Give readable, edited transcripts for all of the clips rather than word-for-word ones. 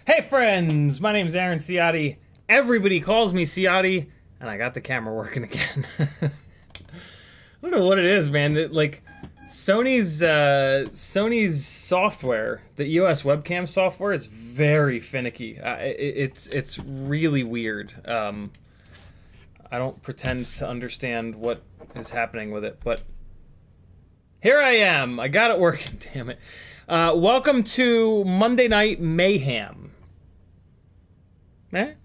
Hey friends, my name's Aaron Ciotti. Everybody calls me Ciotti, and I got the camera working again. I don't know what it is, man. Like Sony's software, the EOS webcam software, is very finicky. It's really weird. I don't pretend to understand what is happening with it, but here I am. I got it working. Damn it. Welcome to Monday Night Mayhem. We're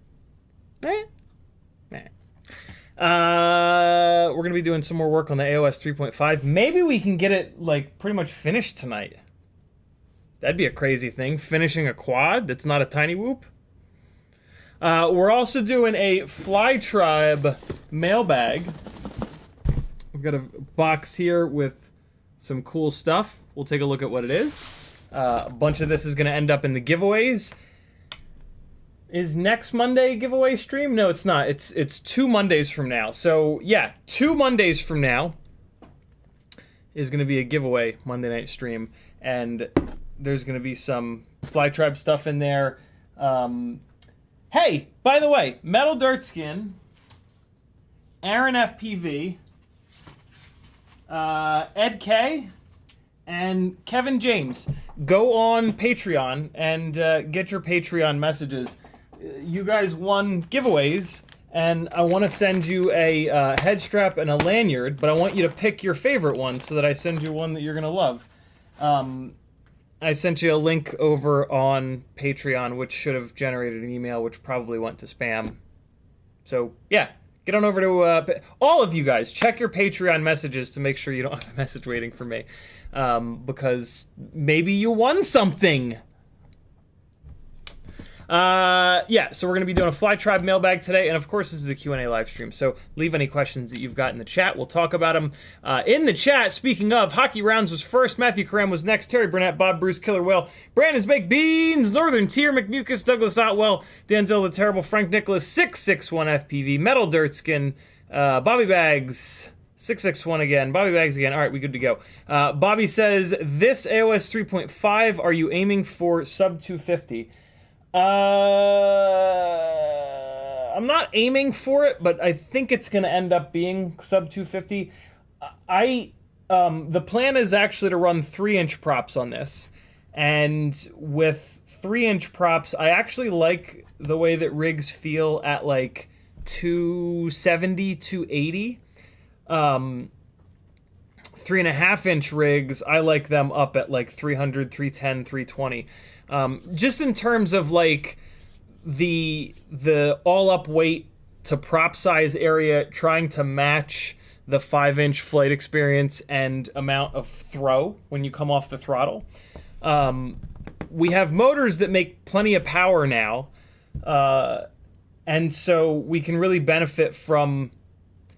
gonna be doing some more work on the AOS 3.5. Maybe we can get it like pretty much finished tonight. That'd be a crazy thing, finishing a quad that's not a tiny whoop. We're also doing a Fly Tribe mailbag. We've got a box here with some cool stuff. We'll take a look at what it is. A bunch of this is going to end up in the giveaways. Is next Monday giveaway stream? No, it's not. It's 2 Mondays from now. So yeah, 2 Mondays from now is going to be a giveaway Monday night stream, and there's going to be some Fly Tribe stuff in there. Hey, by the way, Metal Dirt Skin, Aaron FPV, Ed K, And Kevin James, go on Patreon and get your Patreon messages. You guys won giveaways, and I want to send you a head strap and a lanyard, but I want you to pick your favorite one so that I send you one that you're going to love. I sent you a link over on Patreon, which should have generated an email, which probably went to spam. So, yeah, get on over to... all of you guys, check your Patreon messages to make sure you don't have a message waiting for me. Because maybe you won something. Yeah, so we're going to be doing a Fly Tribe mailbag today, and of course this is a Q&A live stream, so leave any questions that you've got in the chat. We'll talk about them. In the chat, speaking of, Hockey Rounds was first, Matthew Karam was next, Terry Burnett, Bob Bruce, Killer Whale, Brandon's Baked Beans, Northern Tier, McMucus, Douglas Otwell, Denzel the Terrible, Frank Nicholas, 661 FPV, Metal Dirtskin, Bobby Bags, 661 again, Bobby Bags again. All right, we good to go. Bobby says, this AOS 3.5, are you aiming for sub 250? I'm not aiming for it, but I think it's going to end up being sub 250. The plan is actually to run 3-inch props on this. And with 3-inch props, I actually like the way that rigs feel at like 270, 280. 3.5-inch rigs, I like them up at like 300, 310, 320. Just in terms of like the all-up weight to prop size area, trying to match the 5-inch flight experience and amount of throw when you come off the throttle. We have motors that make plenty of power now, and so we can really benefit from...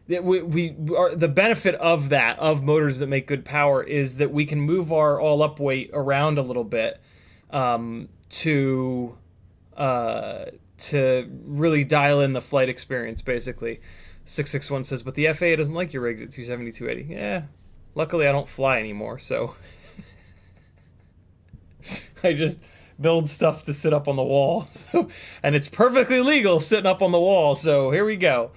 the benefit of that, of motors that make good power, is that we can move our all-up weight around a little bit to really dial in the flight experience, basically. 661 says, but the FAA doesn't like your rigs at 270, 280. Yeah, luckily I don't fly anymore, so I just build stuff to sit up on the wall. So, and it's perfectly legal sitting up on the wall, so here we go.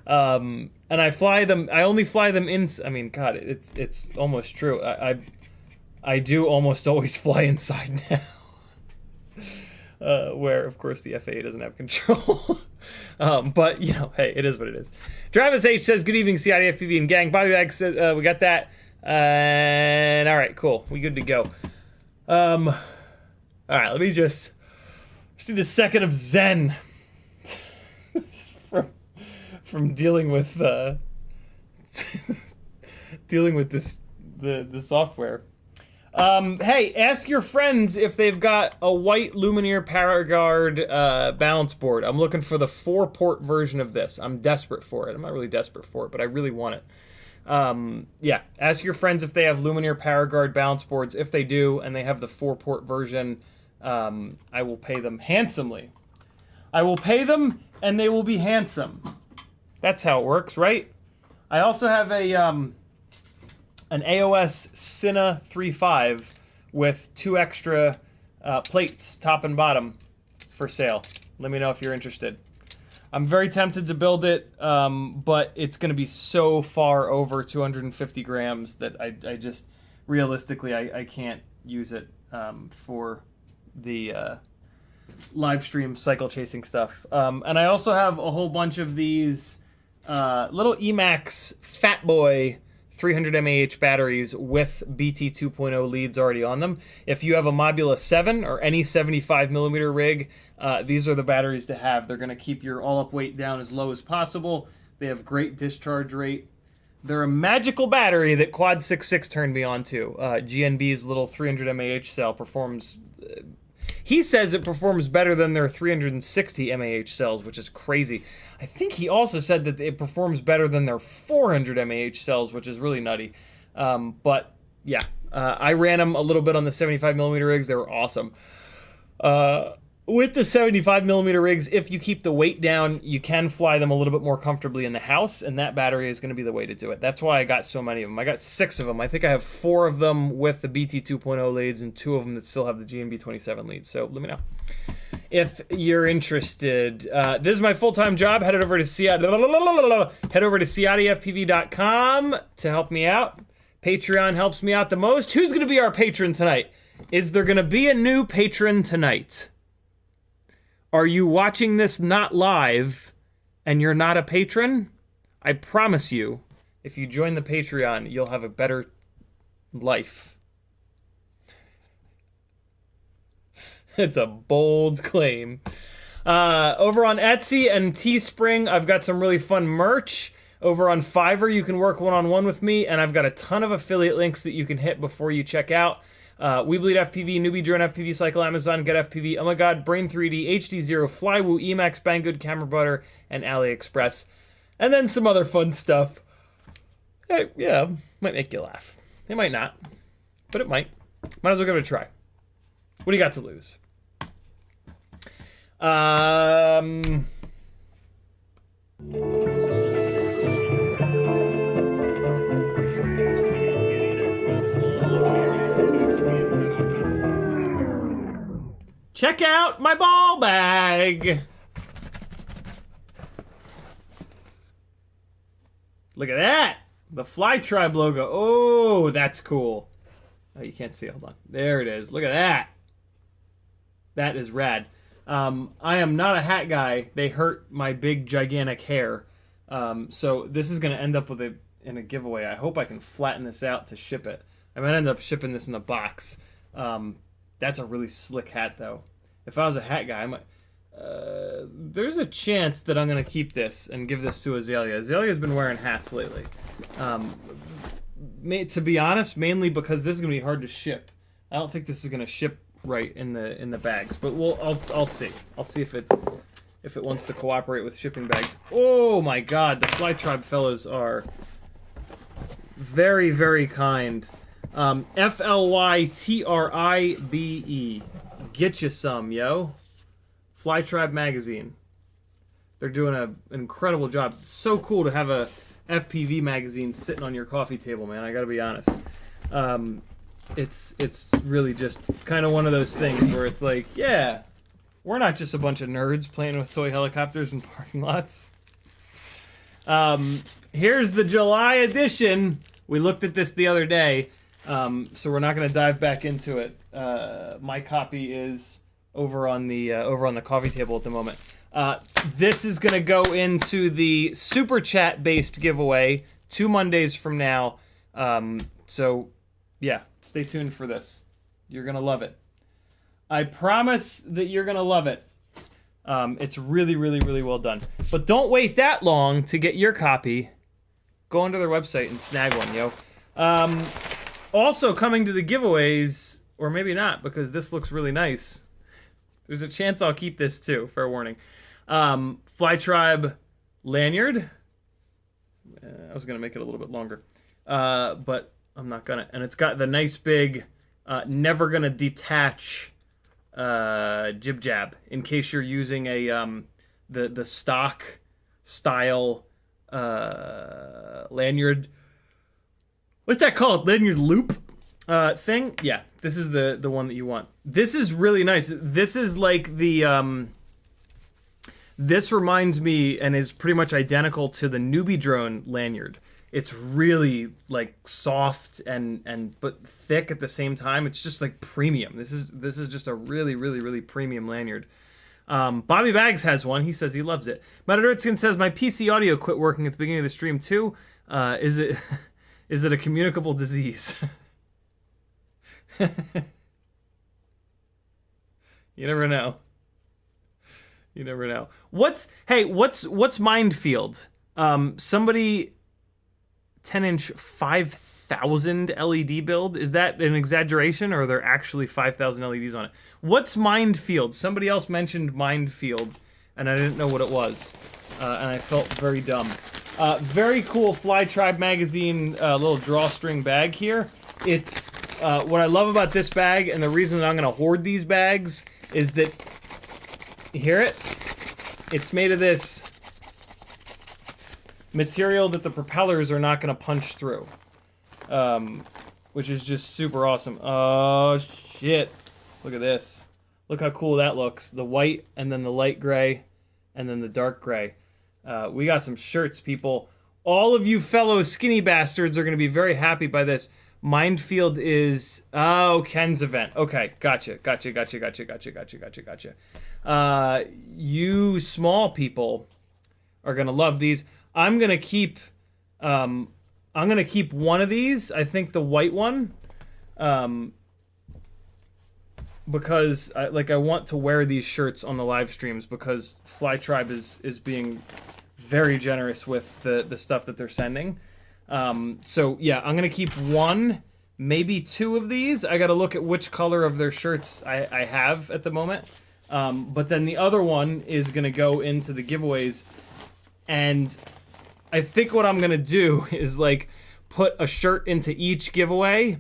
And I fly them, I only fly them in, I mean, God, it's almost true. I do almost always fly inside now. Where, of course, the FAA doesn't have control. But, you know, hey, it is what it is. Travis H. says, good evening, CiottiFPV and gang. Bobby Bag says, we got that. And, all right, cool. We good to go. All right, let me just need a second of zen. From dealing with this the software. Hey, ask your friends if they've got a white Lumineer Paraguard balance board. I'm looking for the 4-port version of this. I'm desperate for it. I'm not really desperate for it, but I really want it. Yeah, ask your friends if they have Lumineer Paraguard balance boards. If they do, and they have the 4-port version, I will pay them handsomely. I will pay them, and they will be handsome. That's how it works, right? I also have a an AOS Cine 3.5 with 2 extra plates, top and bottom, for sale. Let me know if you're interested. I'm very tempted to build it, but it's going to be so far over 250 grams that I just, realistically, I can't use it for the live stream cycle chasing stuff. And I also have a whole bunch of these little Emax Fat Boy 300 mAh batteries with BT 2.0 leads already on them. If you have a Mobula 7 or any 75mm rig, these are the batteries to have. They're going to keep your all-up weight down as low as possible. They have great discharge rate. They're a magical battery that Quad 66 turned me on to. GNB's little 300 mAh cell performs... he says it performs better than their 360 mAh cells, which is crazy. I think he also said that it performs better than their 400 mAh cells, which is really nutty. But yeah, I ran them a little bit on the 75mm rigs. They were awesome. With the 75mm rigs, if you keep the weight down, you can fly them a little bit more comfortably in the house, and that battery is going to be the way to do it. That's why I got so many of them. I got 6 of them. I think I have 4 of them with the BT 2.0 leads and 2 of them that still have the GNB 27 leads. So let me know if you're interested. This is my full-time job. Head over to CiottiFPV.com to help me out. Patreon helps me out the most. Who's going to be our patron tonight? Is there going to be a new patron tonight? Are you watching this not live and you're not a patron? I promise you, if you join the Patreon, you'll have a better life. It's a bold claim. Over on Etsy and Teespring, I've got some really fun merch. Over on Fiverr, you can work one-on-one with me, and I've got a ton of affiliate links that you can hit before you check out. We Bleed FPV, Newbie Drone FPV Cycle, Amazon, Get FPV, Oh My God, Brain 3D, HD0, Flywoo, Emacs, Banggood, Camera Butter, and AliExpress. And then some other fun stuff. Yeah, might make you laugh. It might not, but it might. Might as well give it a try. What do you got to lose? Check out my ball bag. Look at that. The Fly Tribe logo. Oh, that's cool. Oh, you can't see it. Hold on. There it is. Look at that. That is rad. I am not a hat guy. They hurt my big, gigantic hair. So this is going to end up with in a giveaway. I hope I can flatten this out to ship it. I might end up shipping this in a box. That's a really slick hat, though. If I was a hat guy, I might... there's a chance that I'm going to keep this and give this to Azalea. Azalea's been wearing hats lately. To be honest, mainly because this is going to be hard to ship. I don't think this is going to ship right in the bags, but I'll see. I'll see if it wants to cooperate with shipping bags. Oh my God, the Fly Tribe fellows are very, very kind. FLYTRIBE. Get you some, yo. Fly Tribe magazine. They're doing an incredible job. It's so cool to have a FPV magazine sitting on your coffee table, man. I gotta be honest. It's really just kind of one of those things where it's like, yeah, we're not just a bunch of nerds playing with toy helicopters in parking lots. Here's the July edition. We looked at this the other day, so we're not going to dive back into it. My copy is over on the coffee table at the moment. This is going to go into the Super Chat based giveaway 2 Mondays from now. So yeah, stay tuned for this. You're going to love it. I promise that you're going to love it. It's really, really, really well done. But don't wait that long to get your copy. Go onto their website and snag one, yo. Also coming to the giveaways, or maybe not, because this looks really nice. There's a chance I'll keep this too, fair warning. Fly Tribe lanyard. I was going to make it a little bit longer. But I'm not going to. And it's got the nice big, never going to detach jib jab, in case you're using a the stock style lanyard. What's that called? Lanyard loop thing? Yeah, this is the one that you want. This is really nice. This is like the this reminds me and is pretty much identical to the Newbie Drone lanyard. It's really like soft and but thick at the same time. It's just like premium. This is just a really, really, really premium lanyard. Bobby Bags has one. He says he loves it. Matadoritskin says, my PC audio quit working at the beginning of the stream too. Is it a communicable disease? You never know. You never know. What's Mindfield? Somebody 10-inch 5,000 LED build. Is that an exaggeration, or are there actually 5,000 LEDs on it? What's Mindfield? Somebody else mentioned Mindfield, and I didn't know what it was, and I felt very dumb. Very cool Fly Tribe magazine little drawstring bag here. It's what I love about this bag, and the reason that I'm going to hoard these bags is that, you hear it? It's made of this material that the propellers are not going to punch through, which is just super awesome. Oh shit, look at this. Look how cool that looks. The white, and then the light gray, and then the dark gray. We got some shirts, people. All of you fellow skinny bastards are going to be very happy by this. Minefield is... Oh, Ken's event. Okay, gotcha. You small people are going to love these. I'm going to keep one of these. I think the white one. Because I want to wear these shirts on the live streams because Flytribe is being very generous with the stuff that they're sending. So yeah, I'm gonna keep one, maybe two of these. I gotta look at which color of their shirts I have at the moment. But then the other one is gonna go into the giveaways, and I think what I'm gonna do is like put a shirt into each giveaway,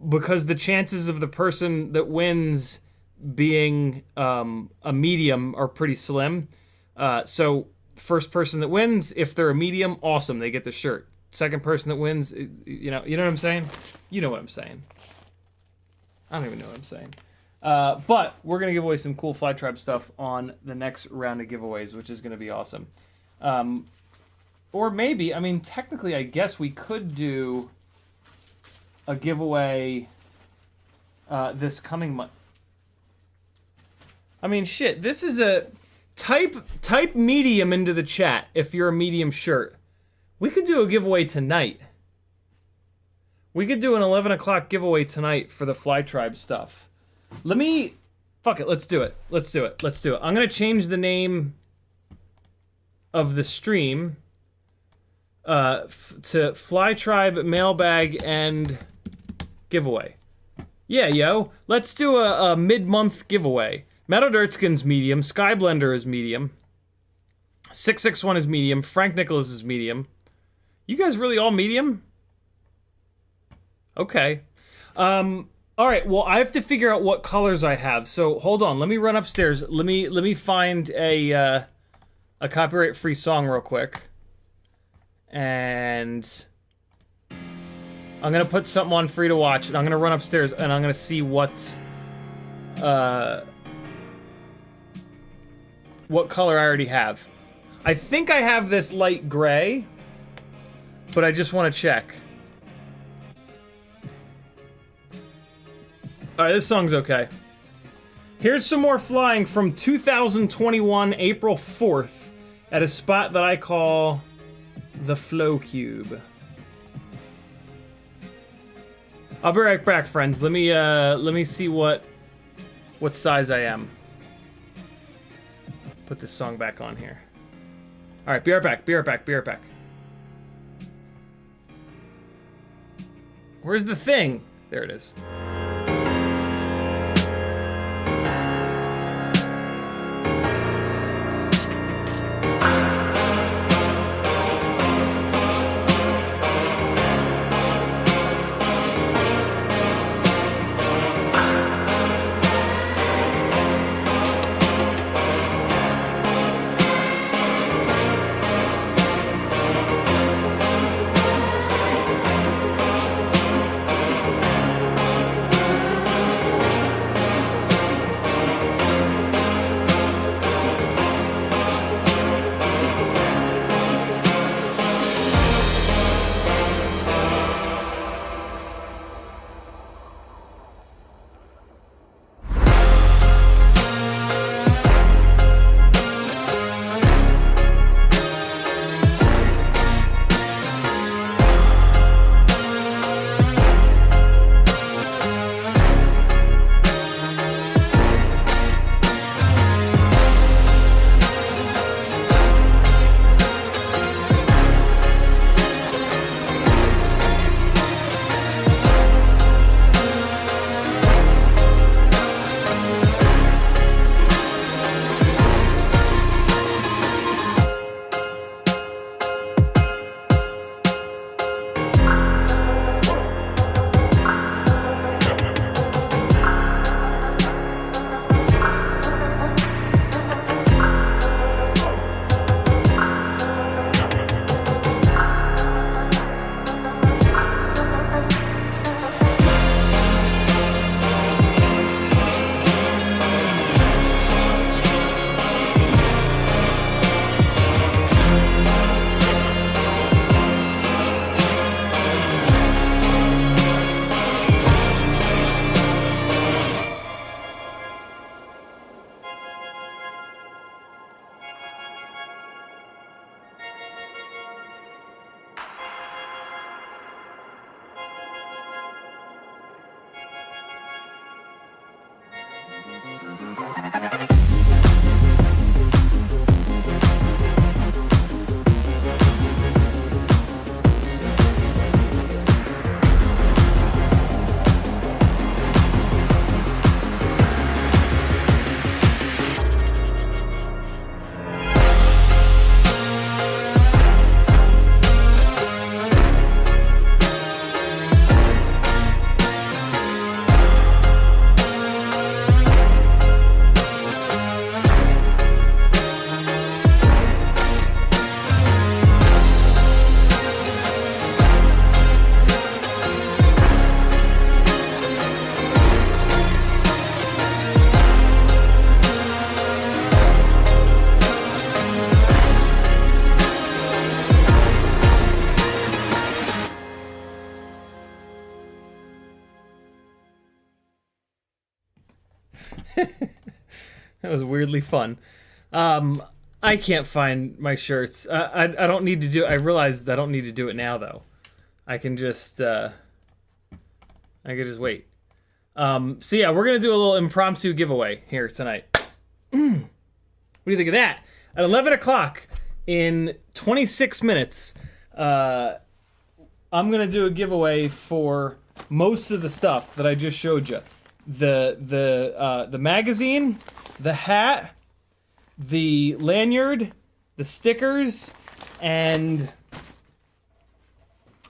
because the chances of the person that wins being a medium are pretty slim. So first person that wins, if they're a medium, awesome, they get the shirt. Second person that wins, you know what I'm saying? You know what I'm saying. I don't even know what I'm saying. But we're going to give away some cool Flytribe stuff on the next round of giveaways, which is going to be awesome. Or maybe, I mean, technically, I guess we could do a giveaway this coming month. I mean, shit, this is a... Type medium into the chat if you're a medium shirt. We could do a giveaway tonight. We could do an 11 o'clock giveaway tonight for the Flytribe stuff. Fuck it, let's do it. I'm gonna change the name of the stream to Flytribe Mailbag and Giveaway. Yeah, yo. Let's do a mid-month giveaway. Meadow Dirtskin's medium. Skyblender is medium. 661 is medium. Frank Nicholas is medium. You guys really all medium? Okay. Alright, well, I have to figure out what colors I have. So, hold on. Let me run upstairs. Let me find a copyright-free song real quick. And I'm gonna put something on free to watch, and I'm gonna run upstairs, and I'm gonna see what color I already have. I think I have this light gray, but I just want to check. Alright, this song's okay. Here's some more flying from 2021, April 4th, at a spot that I call the Flow Cube. I'll be right back, friends. Let me see what size I am. Put this song back on here. Alright, be right back. Where's the thing? There it is. That was weirdly fun. I can't find my shirts. I don't need to do. I realized I don't need to do it now though. I can just wait. So yeah, we're gonna do a little impromptu giveaway here tonight. What do you think of that? At 11 o'clock in 26 minutes, I'm gonna do a giveaway for most of the stuff that I just showed you. The magazine, the hat, the lanyard, the stickers, and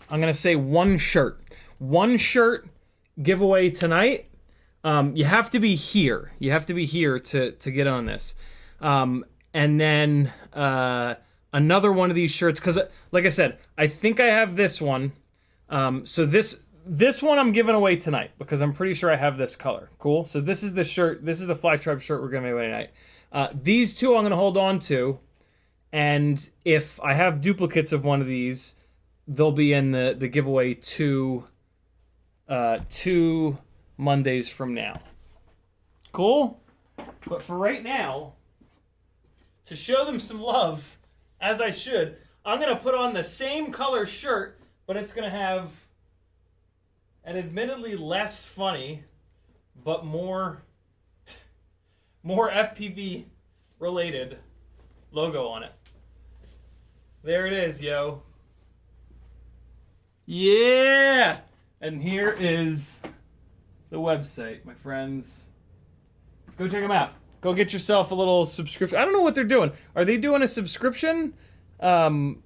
I'm gonna say one shirt. One shirt giveaway tonight. You have to be here. You have to be here to get on this. And then another one of these shirts, because like I said, I think I have this one. So this one I'm giving away tonight because I'm pretty sure I have this color. Cool. So this is the shirt. This is the Fly Tribe shirt we're giving away tonight. These two I'm gonna hold on to, and if I have duplicates of one of these, they'll be in the giveaway two Mondays from now. Cool? But for right now, to show them some love, as I should, I'm going to put on the same color shirt, but it's going to have an admittedly less funny, but more FPV related logo on it. There it is, yo. Yeah! And here is the website, my friends. Go check them out. Go get yourself a little subscription. I don't know what they're doing. Are they doing a subscription? Frank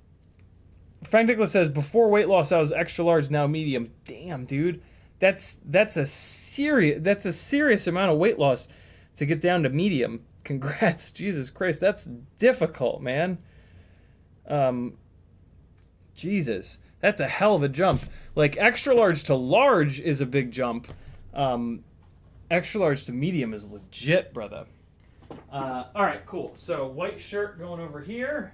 Nicholas says, before weight loss, I was extra large, now medium. Damn, dude. That's a serious amount of weight loss to get down to medium. Congrats. Jesus Christ. That's difficult, man. Jesus. That's a hell of a jump. Like, extra large to large is a big jump. Extra large to medium is legit, brother. Alright, cool. So, white shirt going over here.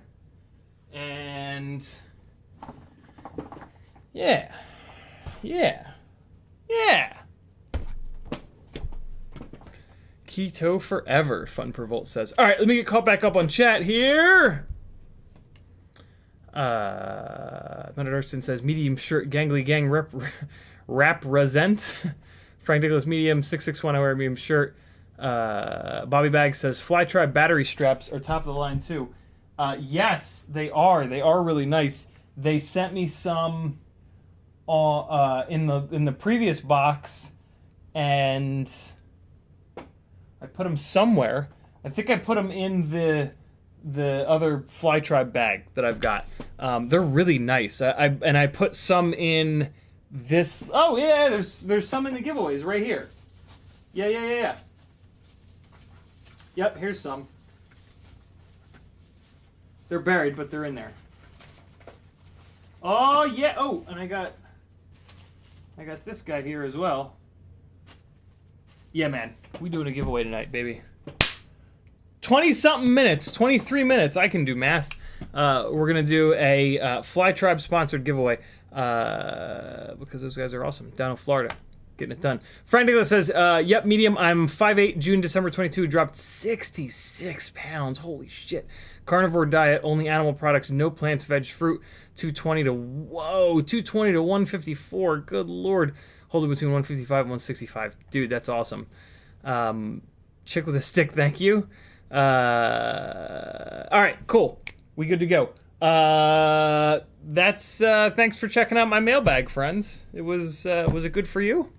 And... yeah. Yeah. Yeah! Keto forever, Fun per Volt says. Alright, let me get caught back up on chat here. Leonard Arston says, medium shirt, gangly gang represent. Frank Nicholas, medium, 661, I wear a medium shirt. Bobby Bag says, Fly Tribe battery straps are top of the line too. Yes, they are. They are really nice. They sent me some in the previous box, and I put them somewhere. I think I put them in the other Fly Tribe bag that I've got. They're really nice. I put some in this. Oh yeah, there's some in the giveaways right here. Yeah. Yep, here's some. They're buried, but they're in there. Oh yeah. Oh, and I got this guy here as well. Yeah, man, we doing a giveaway tonight, baby. 20-something minutes, 23 minutes. I can do math. We're gonna do a Fly Tribe sponsored giveaway because those guys are awesome down in Florida, getting it done. Frank Nicholas says, "Yep, medium. I'm 5'8", June, December 22. Dropped 66 pounds. Holy shit. Carnivore diet, only animal products, no plants, veg, fruit. 220 to 154. Good lord. Hold it between 155 and 165. Dude, that's awesome. Chick with a stick, thank you. All right, cool. We good to go. That's thanks for checking out my mailbag, friends. Was it good for you?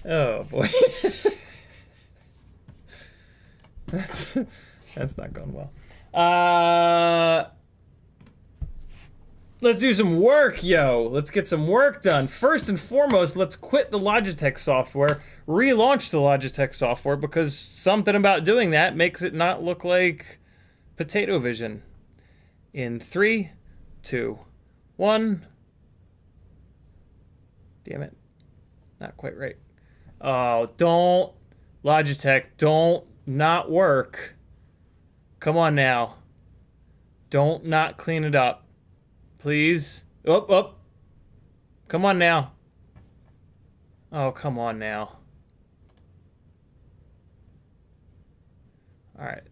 Oh boy. That's not going well. Let's do some work, yo. Let's get some work done. First and foremost, let's quit the Logitech software, relaunch the Logitech software, because something about doing that makes it not look like Potato Vision. In 3, 2, 1. Damn it. Not quite right. Oh, don't. Logitech, don't not work. Come on now. Don't not clean it up. Please. Oh, oh. Come on now. Oh, come on now. All right.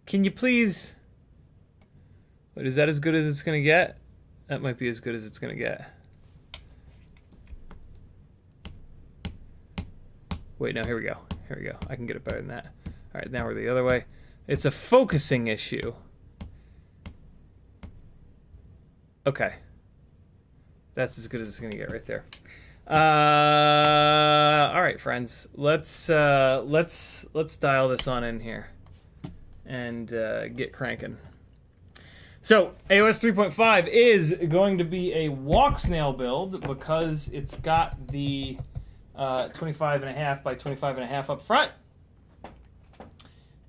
Can you please... Wait, is that as good as it's going to get? That might be as good as it's going to get. Wait, no, here we go. Here we go. I can get it better than that. All right, now we're the other way. It's a focusing issue. Okay. That's as good as it's going to get right there. All right, friends. Let's dial this on in here and get cranking. So, AOS 3.5 is going to be a Walksnail build because it's got the 25.5 by 25.5 up front.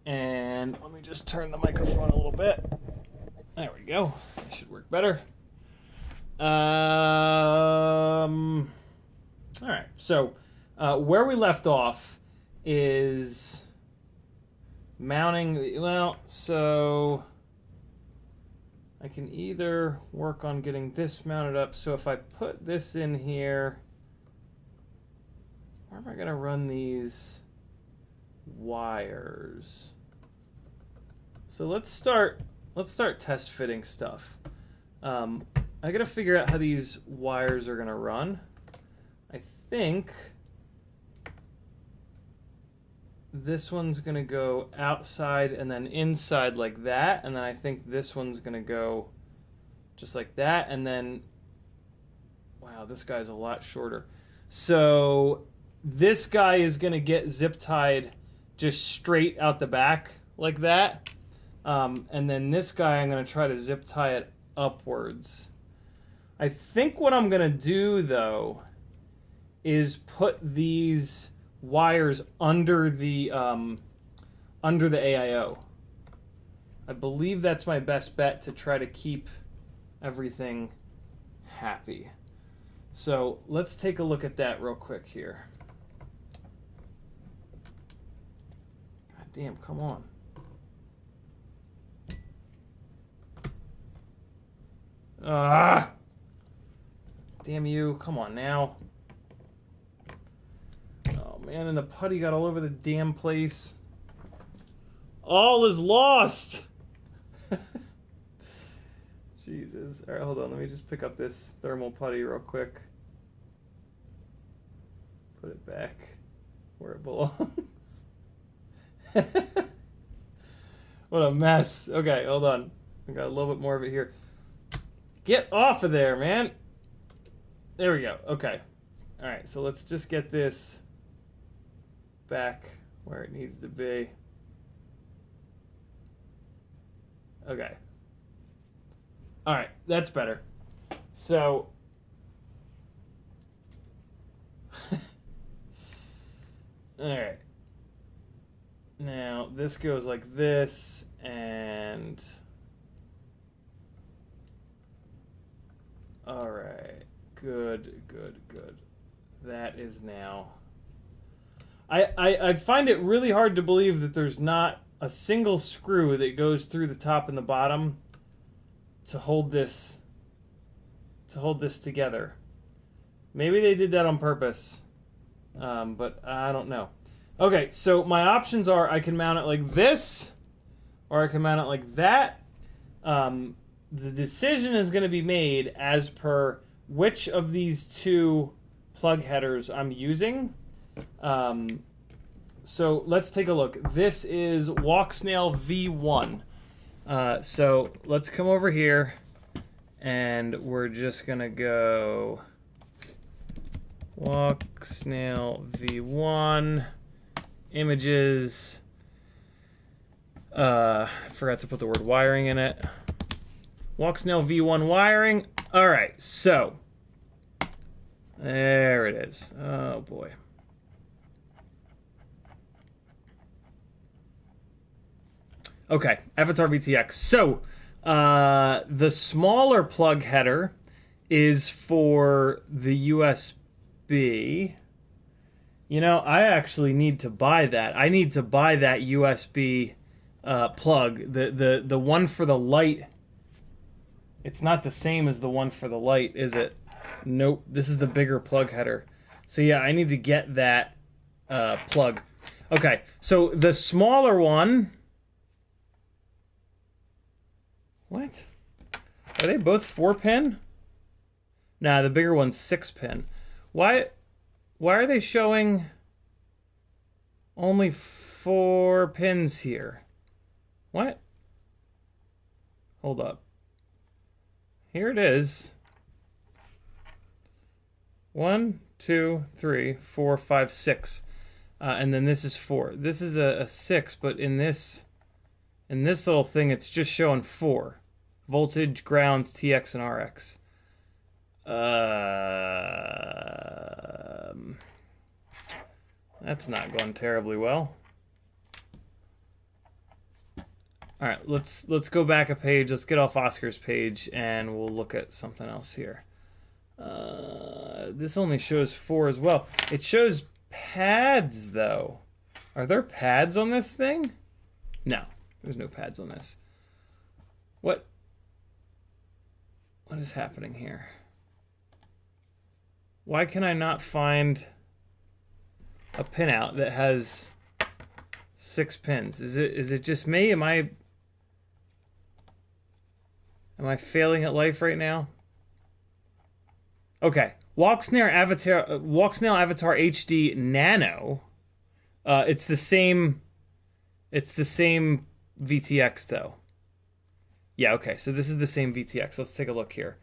And let me just turn the microphone a little bit. There we go. That should work better. All right. So, where we left off is mounting. Well, so I can either work on getting this mounted up. So if I put this in here, where am I going to run these wires? So let's start test fitting stuff. I got to figure out how these wires are going to run. I think this one's going to go outside and then inside like that, and then I think this one's going to go just like that, and then, wow, this guy's a lot shorter. So this guy is going to get zip tied just straight out the back like that, and then this guy I'm going to try to zip tie it upwards. I think what I'm going to do, though, is put these wires under the AIO. I believe that's my best bet to try to keep everything happy. So let's take a look at that real quick here. God damn, come on. Ah! Damn you, come on now. Oh man, and the putty got all over the damn place. All is lost! Jesus. Alright, hold on, let me just pick up this thermal putty real quick. Put it back where it belongs. What a mess. Okay, hold on. I got a little bit more of it here. Get off of there, man! There we go. Okay. Alright, so let's just get this back where it needs to be. Okay. Alright, that's better. So, alright. Now, this goes like this, and alright. Good. That is now. I find it really hard to believe that there's not a single screw that goes through the top and the bottom to hold this together. Maybe they did that on purpose, but I don't know. Okay, so my options are I can mount it like this, or I can mount it like that. The decision is going to be made as per which of these two plug headers I'm using. So let's take a look. This is Walksnail V1. So let's come over here, and we're just going to go Walksnail V1, images. I forgot to put the word wiring in it. Walksnail V1 wiring. All right, so there it is. Oh boy. Okay, Avatar VTX. So the smaller plug header is for the USB. You know, I actually need to buy that. I need to buy that USB plug. The one for the light. It's not the same as the one for the light, is it? Nope, this is the bigger plug header. So yeah, I need to get that plug. Okay, so the smaller one... What? Are they both 4-pin? Nah, the bigger one's 6-pin. Why are they showing only 4 pins here? What? Hold up. Here it is. 1, 2, 3, 4, 5, 6. And then this is 4. This is a 6, but in this little thing, it's just showing 4. Voltage, grounds, TX, and RX. That's not going terribly well. All right, let's go back a page. Let's get off Oscar's page, and we'll look at something else here. This only shows 4 as well. It shows pads, though. Are there pads on this thing? No, there's no pads on this. What is happening here? Why can I not find a pinout that has 6 pins? Is it just me? Am I failing at life right now? Okay, Walksnail Avatar HD Nano. It's the same VTX though. Yeah, okay, so this is the same VTX. Let's take a look here.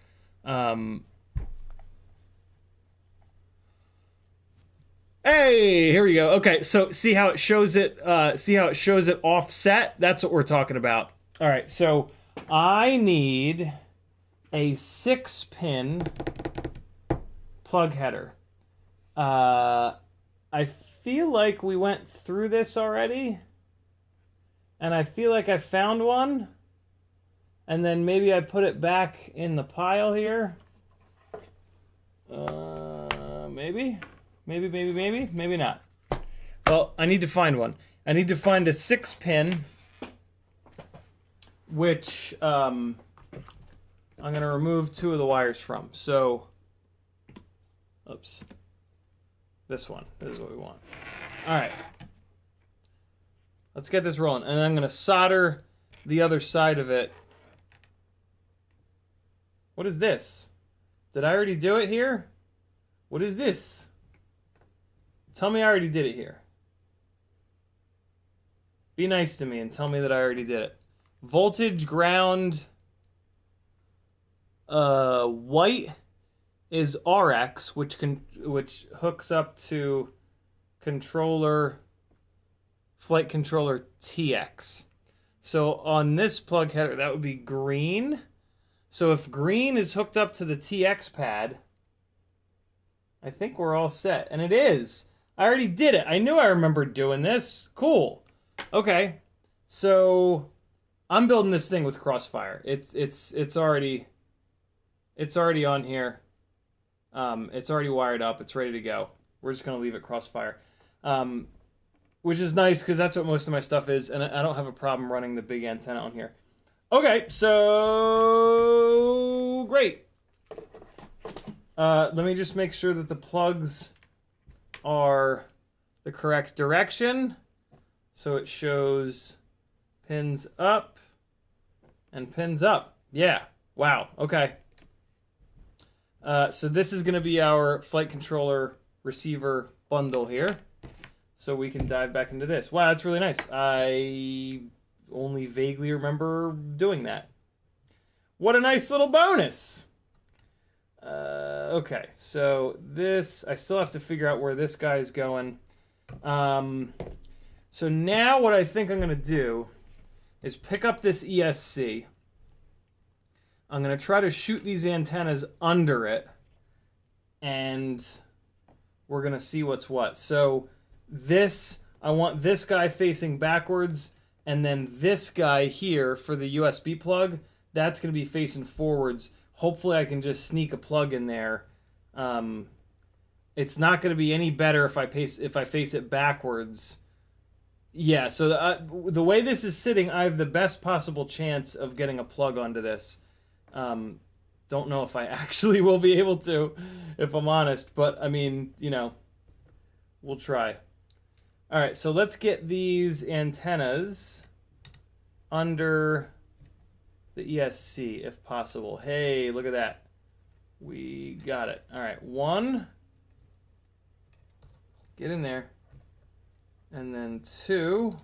Hey, here we go. Okay, so see how it shows it offset? That's what we're talking about. All right, so I need a 6-pin plug header. I feel like we went through this already, and I feel like I found one, and then maybe I put it back in the pile here. Maybe not. Well, I need to find one. I need to find a 6-pin, which I'm going to remove 2 of the wires from. So, oops. This one. This is what we want. All right. Let's get this rolling. And I'm going to solder the other side of it. What is this? Did I already do it here? What is this? Tell me I already did it here. Be nice to me and tell me that I already did it. Voltage, ground, white is RX, which hooks up to flight controller TX. So on this plug header, that would be green. So if green is hooked up to the TX pad, I think we're all set. And it is. I already did it. I knew I remembered doing this. Cool. Okay. So I'm building this thing with Crossfire. It's already on here. It's already wired up. It's ready to go. We're just gonna leave it Crossfire, which is nice because that's what most of my stuff is, and I don't have a problem running the big antenna on here. Okay, so great. Let me just make sure that the plugs are the correct direction. So it shows pins up and pins up. Yeah. Wow. Okay. So this is going to be our flight controller receiver bundle here. So we can dive back into this. Wow, that's really nice. I only vaguely remember doing that. What a nice little bonus. Okay, so this, I still have to figure out where this guy is going. So now what I think I'm going to do is pick up this ESC. I'm going to try to shoot these antennas under it, and we're going to see what's what. So this, I want this guy facing backwards, and then this guy here for the USB plug, that's going to be facing forwards. Hopefully I can just sneak a plug in there. It's not going to be any better if I face it backwards. Yeah, so the way this is sitting, I have the best possible chance of getting a plug onto this. Don't know if I actually will be able to, if I'm honest, but I mean, you know, we'll try. All right, so let's get these antennas under the ESC if possible. Hey, look at that. We got it. All right, one. Get in there. And then two.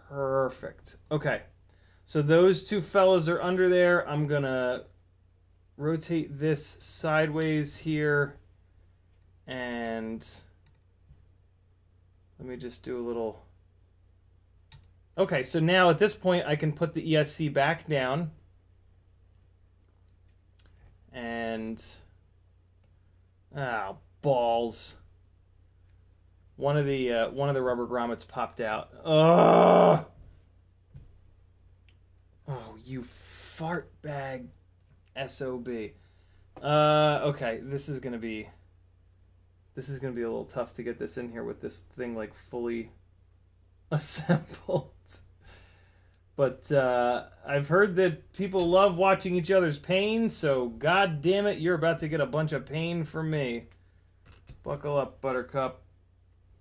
Perfect. Okay. So those two fellas are under there. I'm going to rotate this sideways here. And let me just do a little... Okay, so now at this point I can put the ESC back down. And... Ah, balls. One of the rubber grommets popped out. Ugh! Oh, you fart bag SOB. Okay, this is gonna be a little tough to get this in here with this thing like fully assembled. But I've heard that people love watching each other's pain, so god damn it, you're about to get a bunch of pain from me. Buckle up, Buttercup.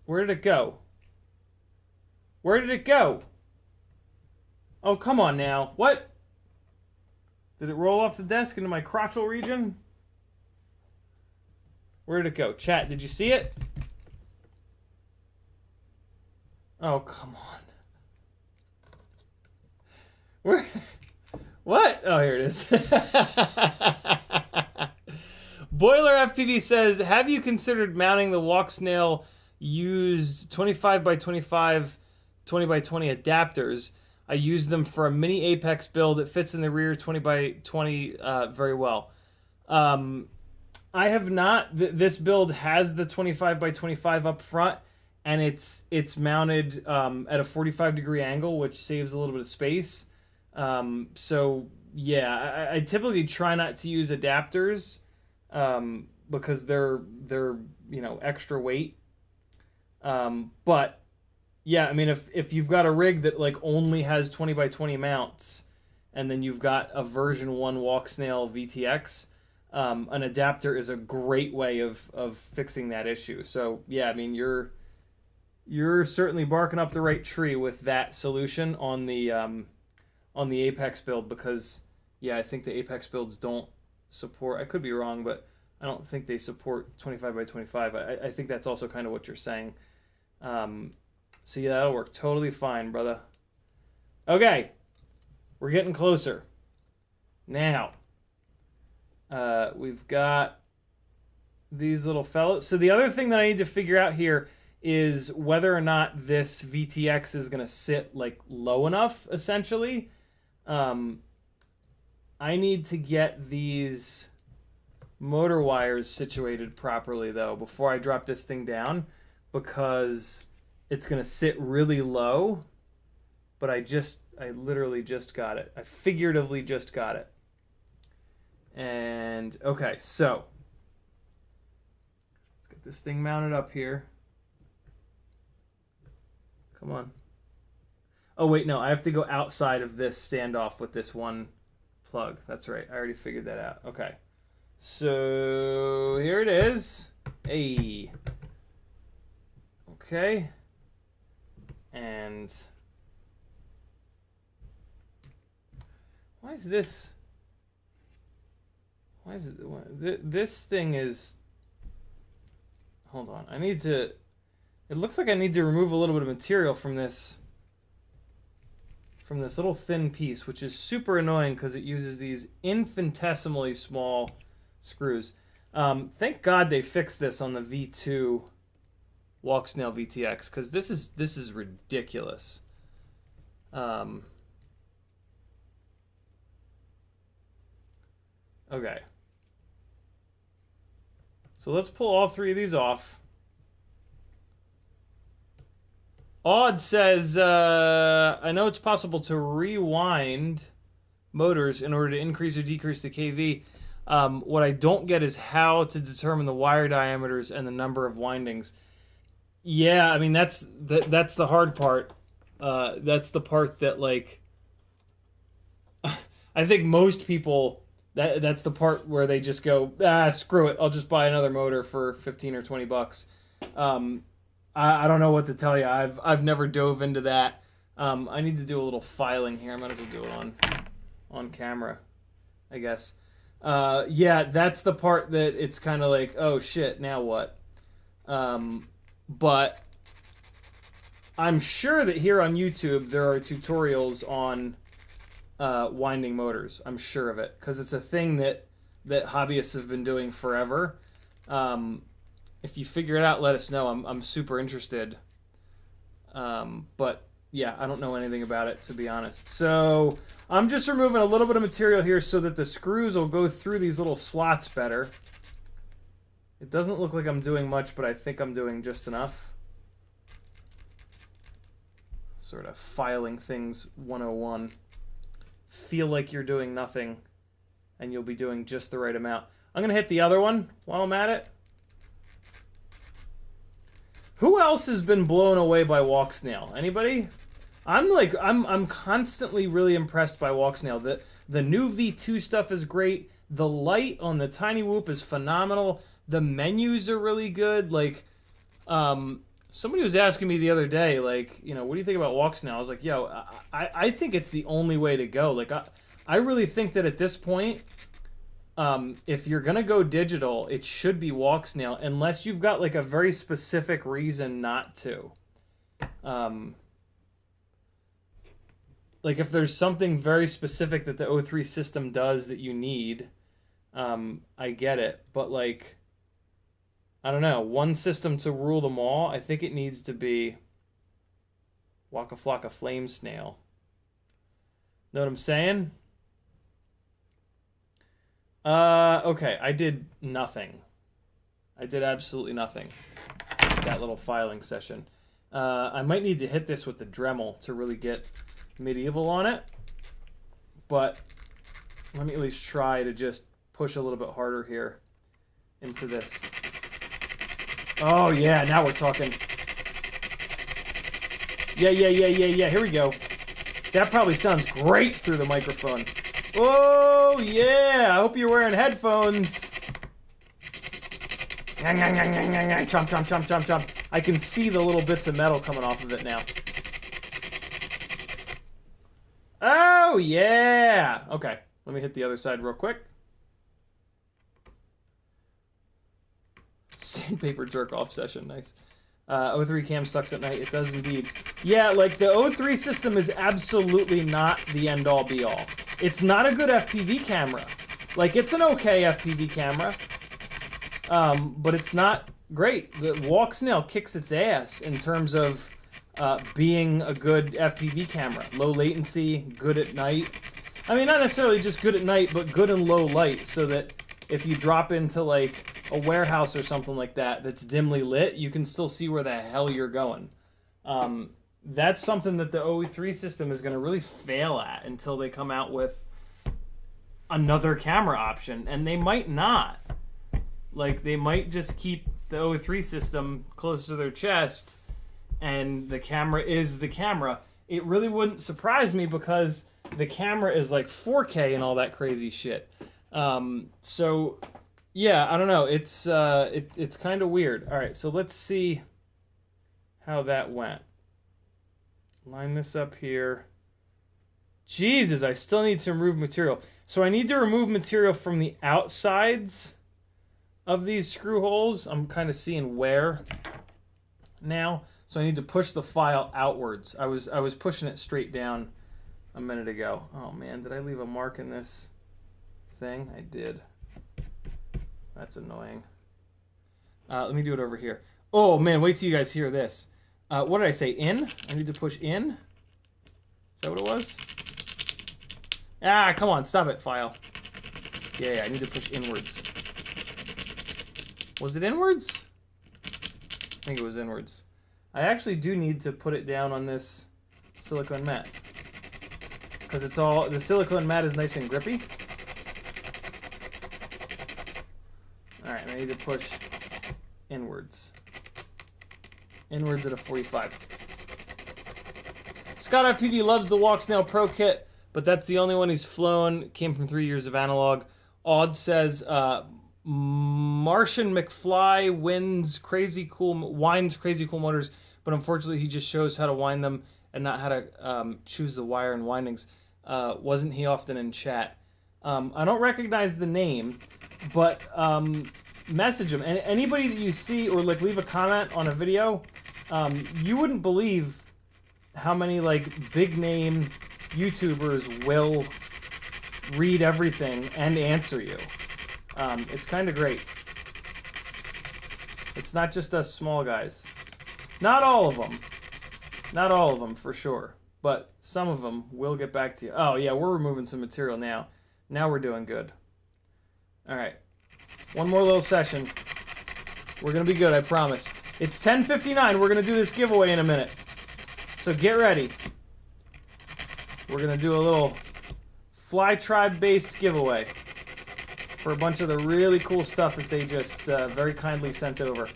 Where did it go? Where did it go? Oh, come on now. What? Did it roll off the desk into my crotchal region? Where did it go? Chat, did you see it? Oh, come on. Where? What? Oh, here it is. Boiler FPV says, have you considered mounting the Walksnail used 25 by 25, 20 by 20 adapters? I use them for a mini Apex build. It fits in the rear 20 by 20 very well. I have not. This build has the 25 by 25 up front, and it's mounted at a 45-degree angle, which saves a little bit of space. So yeah, I typically try not to use adapters because they're you know, extra weight. But yeah, I mean, if you've got a rig that like only has 20 by 20 mounts, and then you've got a version 1 Walksnail VTX, an adapter is a great way of fixing that issue. So yeah, I mean, you're certainly barking up the right tree with that solution on the Apex build, because yeah, I think the Apex builds don't support. I could be wrong, but I don't think they support 25 by 25. I think that's also kind of what you're saying. So yeah, that'll work totally fine, brother. Okay, we're getting closer. Now, we've got these little fellas. So the other thing that I need to figure out here is whether or not this VTX is going to sit like low enough, essentially. I need to get these motor wires situated properly, though, before I drop this thing down, because it's going to sit really low, but I literally just got it. I figuratively just got it. And, okay, so let's get this thing mounted up here. Come on. Oh, wait, no, I have to go outside of this standoff with this one plug. That's right, I already figured that out. Okay, so here it is. Hey. Okay. And why is this? Why is it? This thing is. Hold on. I need to. It looks like I need to remove a little bit of material from this. From this little thin piece, which is super annoying because it uses these infinitesimally small screws. Thank God they fixed this on the V2 Walksnail VTX, because this is ridiculous. Okay. So let's pull all three of these off. Odd says, I know it's possible to rewind motors in order to increase or decrease the KV. What I don't get is how to determine the wire diameters and the number of windings. Yeah, I mean, that's the hard part. That's the part that, like, I think most people, that's the part where they just go, screw it, I'll just buy another motor for 15 or 20 bucks. I don't know what to tell you. I've never dove into that. I need to do a little filing here. I might as well do it on camera, I guess. Yeah, that's the part that it's kind of like, oh shit, now what? But I'm sure that here on YouTube there are tutorials on winding motors. I'm sure of it, because it's a thing that hobbyists have been doing forever. If you figure it out, let us know. I'm super interested. But yeah, I don't know anything about it, to be honest. So I'm just removing a little bit of material here so that the screws will go through these little slots better. It doesn't look like I'm doing much, but I think I'm doing just enough. Sort of filing things 101. Feel like you're doing nothing, and you'll be doing just the right amount. I'm going to hit the other one while I'm at it. Who else has been blown away by Walksnail? Anybody? I'm constantly really impressed by Walksnail. The new V2 stuff is great. The light on the Tiny Whoop is phenomenal. The menus are really good. Like, somebody was asking me the other day, like, you know, what do you think about Walksnail? I was like, yo, I think it's the only way to go. Like, I really think that at this point, if you're gonna go digital, it should be Walksnail, unless you've got like a very specific reason not to. Like if there's something very specific that the O3 system does that you need, I get it. But like, I don't know, one system to rule them all. I think it needs to be Waka Flocka Flame Snail. Know what I'm saying? Okay, I did nothing. I did absolutely nothing with that little filing session. I might need to hit this with the Dremel to really get medieval on it. But let me at least try to just push a little bit harder here into this. Oh, yeah, now we're talking. Yeah, here we go. That probably sounds great through the microphone. Oh, yeah, I hope you're wearing headphones. Chomp, chomp, chomp, chomp, chomp. I can see the little bits of metal coming off of it now. Oh, yeah. Okay, let me hit the other side real quick. Sandpaper jerk-off session, nice. O3 cam sucks at night. It does indeed. Yeah, like the O3 system is absolutely not the end-all be-all. It's not a good FPV camera. Like, it's an okay FPV camera, but it's not great. The Walksnail kicks its ass in terms of being a good FPV camera. Low latency, good at night. I mean, not necessarily just good at night, but good in low light, so that if you drop into, like, a warehouse or something like that that's dimly lit, you can still see where the hell you're going. That's something that the O3 system is going to really fail at until they come out with another camera option, and they might not. Like, they might just keep the O3 system close to their chest, and the camera is the camera. It really wouldn't surprise me, because the camera is like 4K and all that crazy shit. So yeah, I don't know. It's kind of weird. All right, so let's see how that went. Line this up here. Jesus, I still need to remove material. So I need to remove material from the outsides of these screw holes. I'm kind of seeing where now. So I need to push the file outwards. I was pushing it straight down a minute ago. Oh man, did I leave a mark in this thing? I did. That's annoying. Let me do it over here. Oh man, wait till you guys hear this. What did I say? In? I need to push in? Is that what it was? Ah, come on, stop it, file. Yeah, I need to push inwards. Was it inwards? I think it was inwards. I actually do need to put it down on this silicone mat, because it's all, the silicone mat is nice and grippy. Alright, I need to push inwards. Inwards at a 45. CiottiFPV loves the Walksnail Pro Kit, but that's the only one he's flown. Came from 3 years of analog. Odd says Martian McFly wins crazy cool motors, but unfortunately he just shows how to wind them and not how to choose the wire and windings. Wasn't he often in chat? I don't recognize the name, but message him. And anybody that you see or like leave a comment on a video, you wouldn't believe how many like big name YouTubers will read everything and answer you. It's kind of great. It's not just us small guys. Not all of them. Not all of them, for sure. But some of them will get back to you. Oh, yeah, we're removing some material now. Now we're doing good. All right. One more little session. We're going to be good, I promise. It's 10:59. We're going to do this giveaway in a minute. So get ready. We're going to do a little Fly Tribe-based giveaway for a bunch of the really cool stuff that they just very kindly sent over.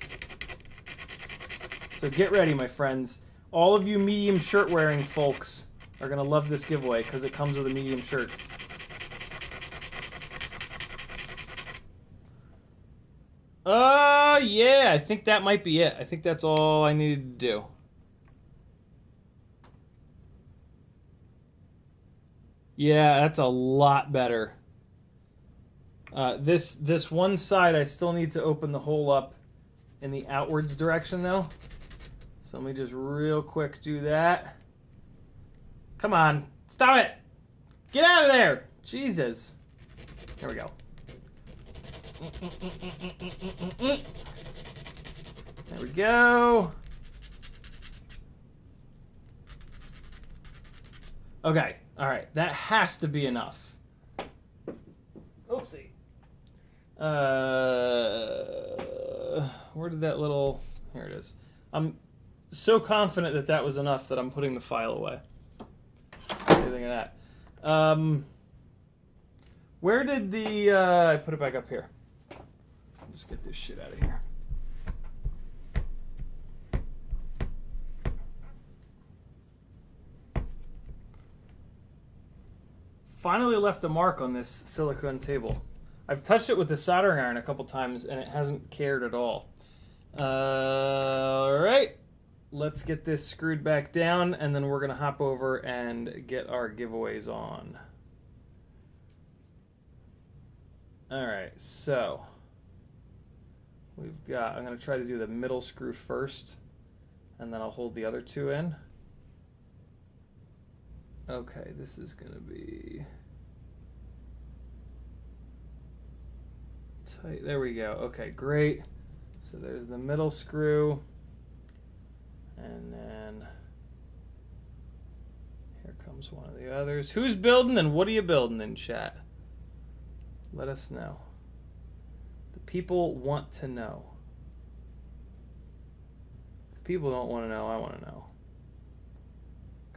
So get ready, my friends. All of you medium shirt-wearing folks are going to love this giveaway because it comes with a medium shirt. Yeah, I think that might be it. I think that's all I needed to do. Yeah, that's a lot better. This one side, I still need to open the hole up in the outwards direction, though. So let me just real quick do that. Come on. Stop it. Get out of there. Jesus. There we go. There we go. Okay. All right. That has to be enough. Oopsie. Where did that little... Here it is. I'm so confident that that was enough that I'm putting the file away. Everything of that. Where did the... I put it back up here. Just get this shit out of here. Finally left a mark on this silicone table. I've touched it with the soldering iron a couple times and it hasn't cared at all. Alright, let's get this screwed back down and then we're going to hop over and get our giveaways on. Alright, so we've got, I'm going to try to do the middle screw first and then I'll hold the other two in. Okay, this is going to be tight. There we go. Okay, great. So there's the middle screw. And then here comes one of the others. Who's building and what are you building in chat? Let us know. The people want to know. If people don't want to know, I want to know.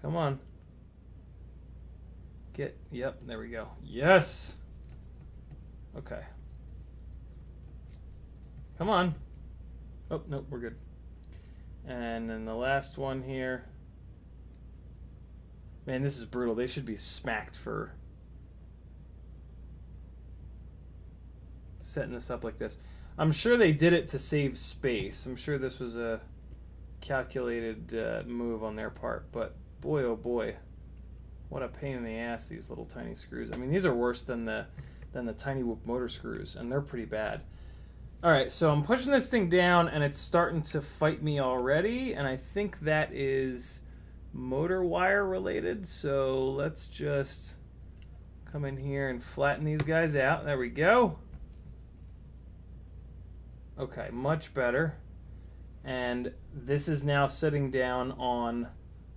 Come on. Yep, there we go. Yes! Okay. Come on. Oh, nope, we're good. And then the last one here. Man, this is brutal. They should be smacked for setting this up like this. I'm sure they did it to save space. I'm sure this was a calculated move on their part, but boy, oh boy. What a pain in the ass, these little tiny screws. I mean, these are worse than the tiny whoop motor screws, and they're pretty bad. All right, so I'm pushing this thing down, and it's starting to fight me already, and I think that is motor wire related. So let's just come in here and flatten these guys out. There we go. Okay, much better. And this is now sitting down on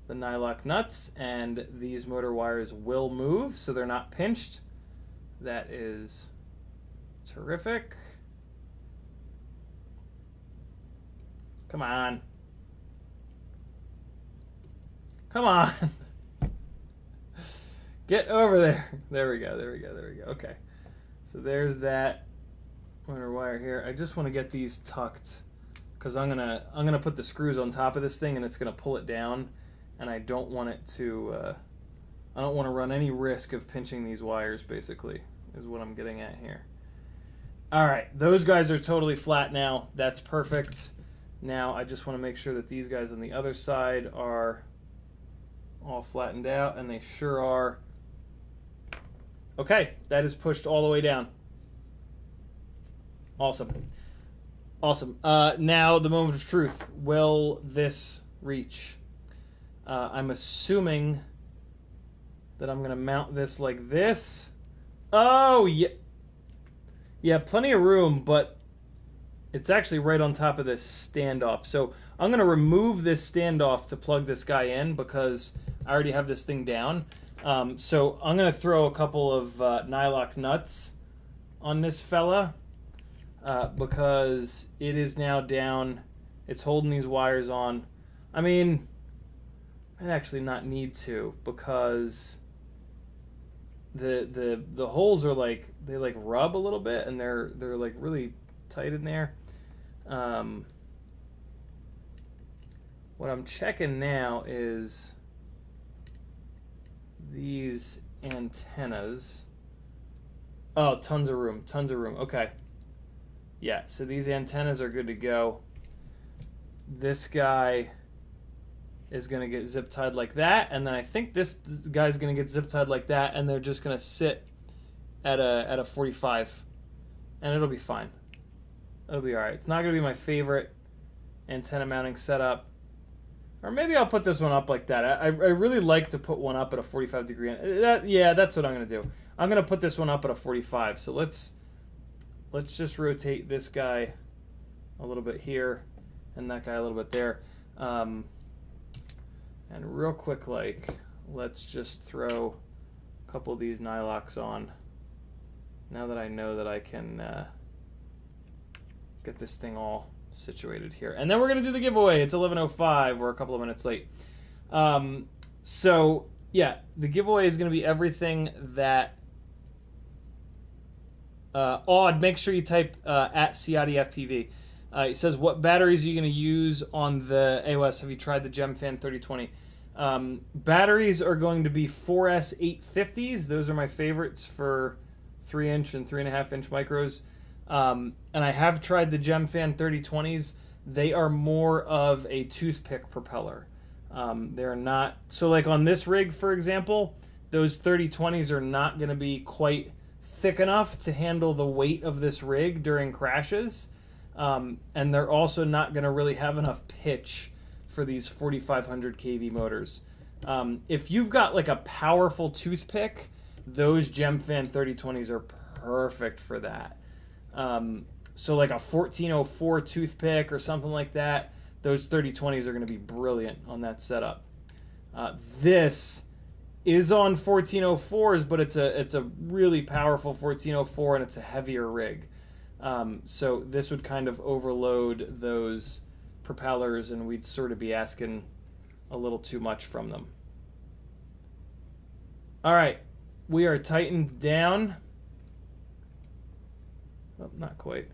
the nylock nuts, and these motor wires will move, so they're not pinched. That is terrific. Come on. Come on. Get over there. There we go, there we go, there we go. Okay. So there's that motor wire here. I just want to get these tucked because I'm gonna put the screws on top of this thing and it's gonna pull it down. And I don't want it to, I don't want to run any risk of pinching these wires, basically, is what I'm getting at here. All right, those guys are totally flat now. That's perfect. Now I just want to make sure that these guys on the other side are all flattened out, and they sure are. Okay, that is pushed all the way down. Awesome. Awesome. Now the moment of truth. Will this reach? I'm assuming that I'm going to mount this like this. Oh, yeah. Yeah, plenty of room, but it's actually right on top of this standoff. So I'm going to remove this standoff to plug this guy in because I already have this thing down. So I'm going to throw a couple of nylock nuts on this fella because it is now down. It's holding these wires on. I mean, I'd actually not need to because the holes are like, they like rub a little bit and they're like really tight in there. What I'm checking now is these antennas. Oh, tons of room, tons of room. Okay. Yeah, so these antennas are good to go. This guy is going to get zip tied like that, and then I think this guy's going to get zip tied like that, and they're just going to sit at a 45, and it'll be fine. It'll be all right. It's not going to be my favorite antenna mounting setup, or maybe I'll put this one up like that. I really like to put one up at a 45 degree. Yeah, that's what I'm going to do. I'm going to put this one up at a 45. So let's just rotate this guy a little bit here, and that guy a little bit there. And real quick, like, let's just throw a couple of these nylocks on. Now that I know that I can get this thing all situated here. And then we're going to do the giveaway. It's 11:05. We're a couple of minutes late. So, yeah, the giveaway is going to be everything that... Odd, make sure you type at CiottiFPV. It says, what batteries are you going to use on the AOS? Have you tried the GemFan 3020? Batteries are going to be 4S 850s. Those are my favorites for 3-inch and 3.5-inch micros. And I have tried the GemFan 3020s. They are more of a toothpick propeller. They're not... So like on this rig, for example, those 3020s are not going to be quite thick enough to handle the weight of this rig during crashes. And they're also not going to really have enough pitch for these 4500 kV motors. If you've got like a powerful toothpick, those GemFan 3020s are perfect for that. So like a 1404 toothpick or something like that, those 3020s are going to be brilliant on that setup. This is on 1404s, but it's a really powerful 1404 and it's a heavier rig. So this would kind of overload those propellers and we'd sort of be asking a little too much from them. All right, we are tightened down. Oh, not quite.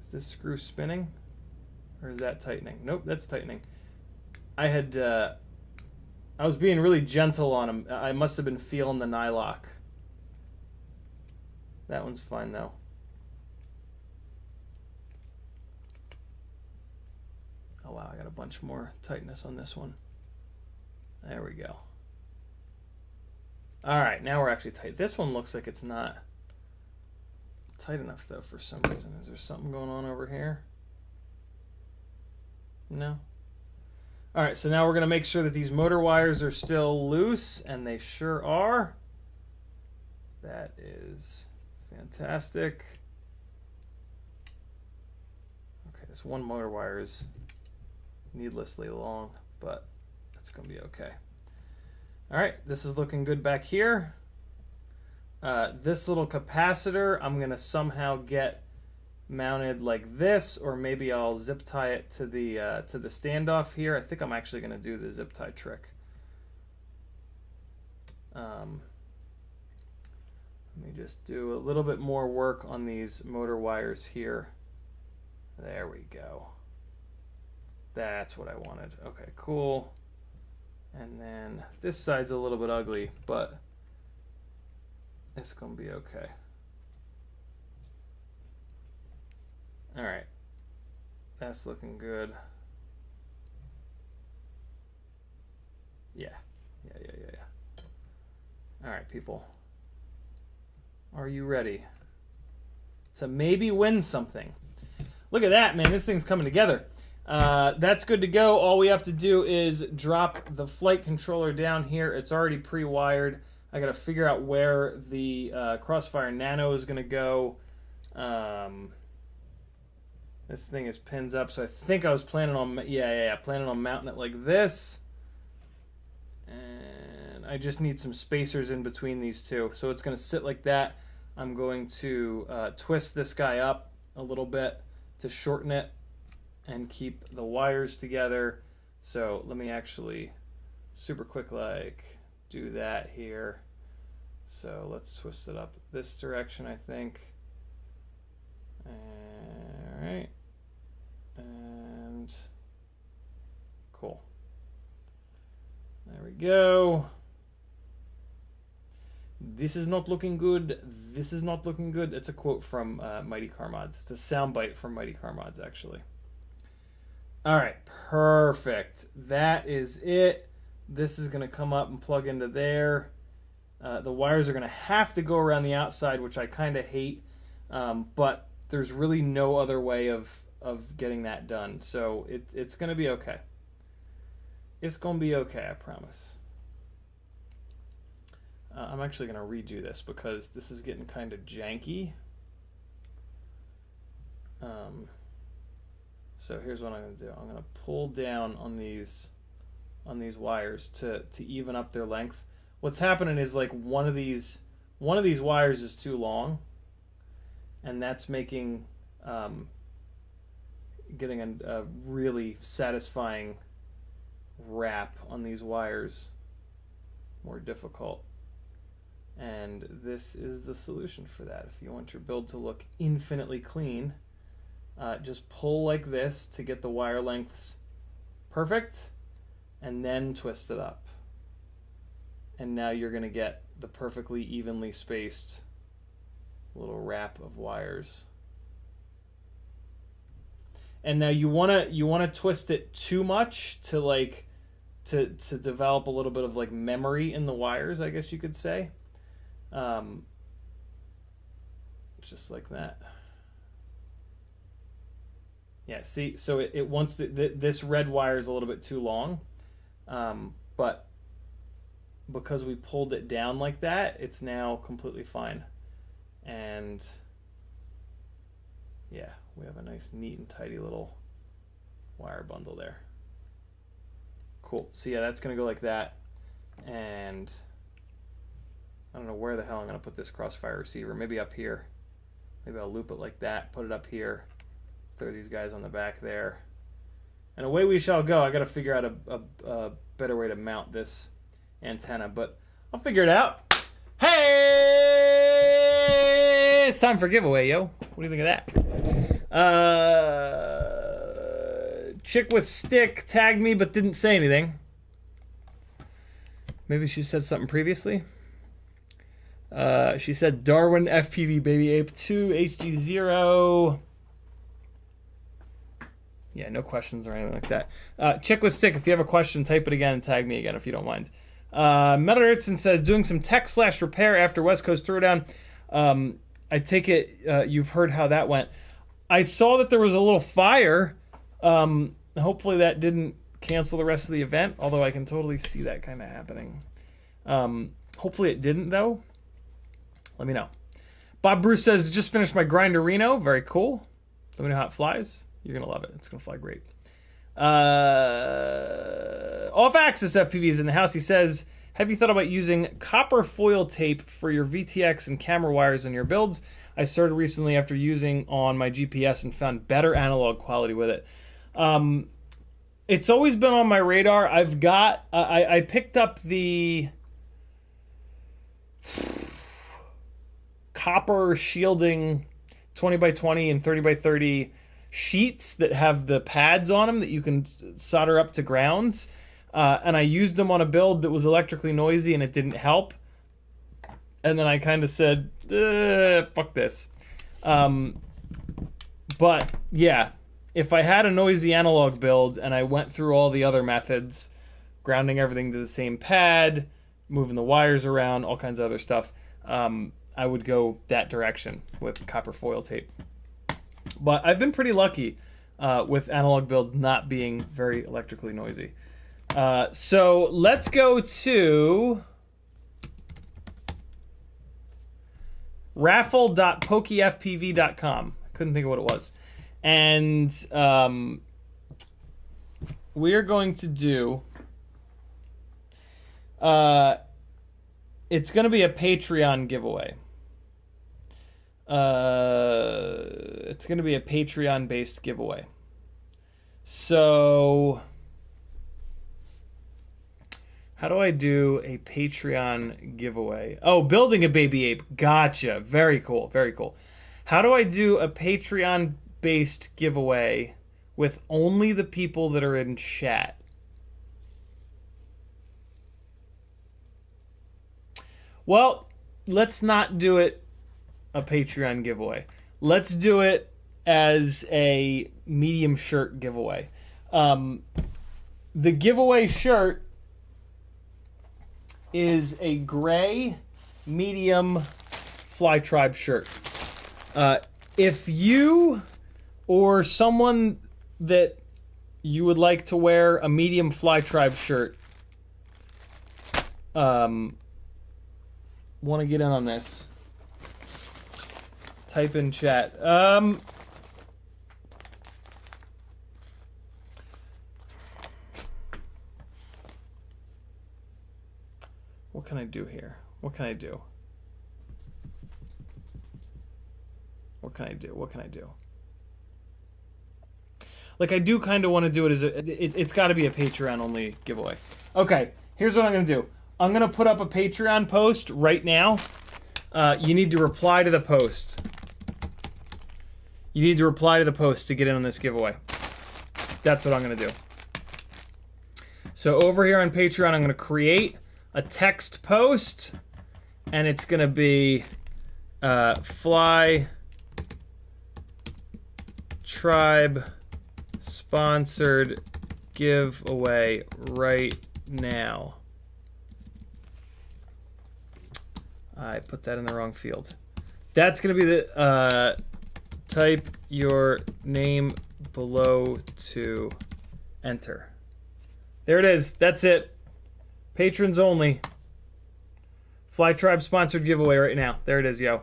Is this screw spinning? Or is that tightening? Nope, that's tightening. I was being really gentle on them. I must have been feeling the nylock. That one's fine though. Oh wow, I got a bunch more tightness on this one. There we go. All right, now we're actually tight. This one looks like it's not tight enough though for some reason. Is there something going on over here? No? All right, so now we're going to make sure that these motor wires are still loose, and they sure are. That is fantastic. Okay, this one motor wire is needlessly long, but that's going to be okay. All right, this is looking good back here. This little capacitor, I'm going to somehow get mounted like this, or maybe I'll zip tie it to the standoff here. I think I'm actually going to do the zip tie trick. Let me just do a little bit more work on these motor wires here. There we go. That's what I wanted. Okay, cool. And then this side's a little bit ugly, but it's gonna be okay. All right, that's looking good. Yeah. All right, people. Are you ready to maybe win something? Look at that, man. This thing's coming together. That's good to go. All we have to do is drop the flight controller down here. It's already pre-wired. I got to figure out where the Crossfire Nano is going to go. This thing is pins up, so I think I was planning on, planning on mounting it like this. And I just need some spacers in between these two. So it's going to sit like that. I'm going to twist this guy up a little bit to shorten it and keep the wires together. So let me actually super quick like do that here. So let's twist it up this direction, I think. All right. And cool. There we go. This is not looking good. This is not looking good. It's a quote from Mighty Car Mods. It's a soundbite from Mighty Car Mods, actually. All right, perfect. That is it. This is going to come up and plug into there. The wires are going to have to go around the outside, which I kind of hate, but there's really no other way of getting that done. So it's going to be okay. It's going to be okay, I promise. I'm actually going to redo this because this is getting kind of janky. So here's what I'm going to do. I'm going to pull down on these wires to even up their length. What's happening is like one of these wires is too long, and that's making getting a really satisfying wrap on these wires more difficult. And this is the solution for that. If you want your build to look infinitely clean, just pull like this to get the wire lengths perfect, and then twist it up. And now you're going to get the perfectly evenly spaced little wrap of wires. And now you want to twist it too much to like to develop a little bit of like memory in the wires, I guess you could say. Just like that. Yeah, see, so it wants to, this red wire is a little bit too long, but because we pulled it down like that, it's now completely fine. And yeah, we have a nice, neat and tidy little wire bundle there. Cool. So yeah, that's going to go like that. And I don't know where the hell I'm going to put this crossfire receiver. Maybe up here. Maybe I'll loop it like that, put it up here, throw these guys on the back there. And away we shall go. I got to figure out a better way to mount this antenna, but I'll figure it out. Hey! It's time for giveaway, yo. What do you think of that? Chick with stick tagged me but didn't say anything. Maybe she said something previously. She said Darwin FPV Baby Ape 2 HG0. Yeah, no questions or anything like that. Chick with stick, if you have a question, type it again and tag me again if you don't mind. Metal Erickson says, doing some tech/repair after West Coast Throwdown. I take it you've heard how that went. I saw that there was a little fire. Hopefully that didn't cancel the rest of the event, although I can totally see that kind of happening. Hopefully it didn't, though. Let me know. Bob Bruce says, just finished my grinder Reno. Very cool. Let me know how it flies. You're going to love it. It's going to fly great. Off-axis FPVs in the house. He says, have you thought about using copper foil tape for your VTX and camera wires in your builds? I started recently after using on my GPS and found better analog quality with it. It's always been on my radar. I've got, I picked up the copper shielding 20x20 and 30x30 sheets that have the pads on them that you can solder up to grounds. and I used them on a build that was electrically noisy and it didn't help. And then I kind of said, fuck this. But yeah, if I had a noisy analog build and I went through all the other methods, grounding everything to the same pad, moving the wires around, all kinds of other stuff, I would go that direction with copper foil tape. But I've been pretty lucky with analog builds not being very electrically noisy. So let's go to raffle.pokefpv.com. Couldn't think of what it was. And we're going to do... it's going to be a Patreon giveaway. It's going to be a Patreon-based giveaway. So, how do I do a Patreon giveaway? Oh, building a baby ape. Gotcha. Very cool. Very cool. How do I do a Patreon-based giveaway with only the people that are in chat? Well, let's not do it a Patreon giveaway. Let's do it as a medium shirt giveaway. The giveaway shirt is a gray medium Fly Tribe shirt. If you or someone that you would like to wear a medium Fly Tribe shirt want to get in on this, type in chat. What can I do here? What can I do? What can I do? What can I do? Like, I do kind of want to do it as a... It's got to be a Patreon-only giveaway. Okay, here's what I'm going to do. I'm going to put up a Patreon post right now. You need to reply to the post. You need to reply to the post to get in on this giveaway. That's what I'm going to do. So over here on Patreon, I'm going to create a text post. And it's going to be Fly Tribe sponsored giveaway right now. I put that in the wrong field. That's going to be the... type your name below to enter. There it is. That's it. Patrons only. Fly Tribe sponsored giveaway right now. There it is, yo.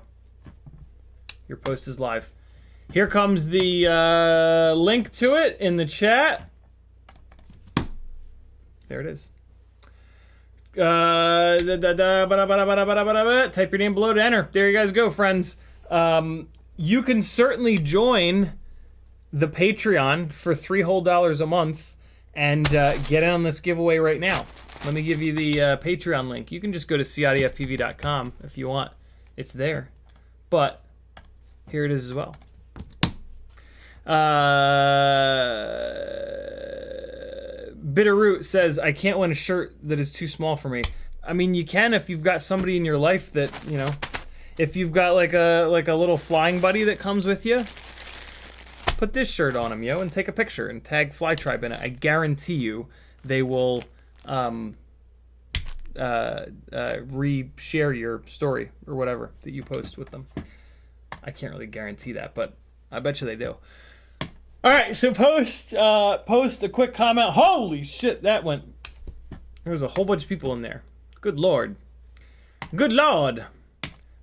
Your post is live. Here comes the link to it in the chat. There it is. Type your name below to enter. There you guys go, friends. You can certainly join the Patreon for $3 whole a month and get in on this giveaway right now. Let me give you the Patreon link. You can just go to CiottiFPV.com if you want. It's there. But here it is as well. Bitterroot says, I can't win a shirt that is too small for me. I mean, you can if you've got somebody in your life that, you know, if you've got like a little flying buddy that comes with you, put this shirt on him, yo, and take a picture and tag Fly Tribe in it. I guarantee you they will re-share your story or whatever that you post with them. I can't really guarantee that, but I bet you they do. All right, so post a quick comment. Holy shit, that went... There's a whole bunch of people in there. Good lord. Good lord.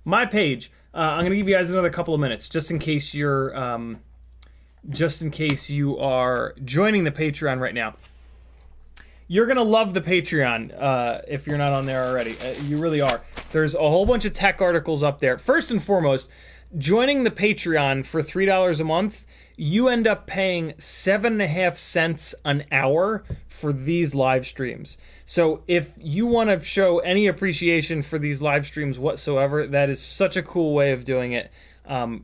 My page. I'm going to give you guys another couple of minutes just in case you're you are joining the Patreon right now. You're going to love the Patreon if you're not on there already. You really are. There's a whole bunch of tech articles up there. First and foremost, joining the Patreon for $3 a month, you end up paying 7.5 cents an hour for these live streams. So if you want to show any appreciation for these live streams whatsoever, that is such a cool way of doing it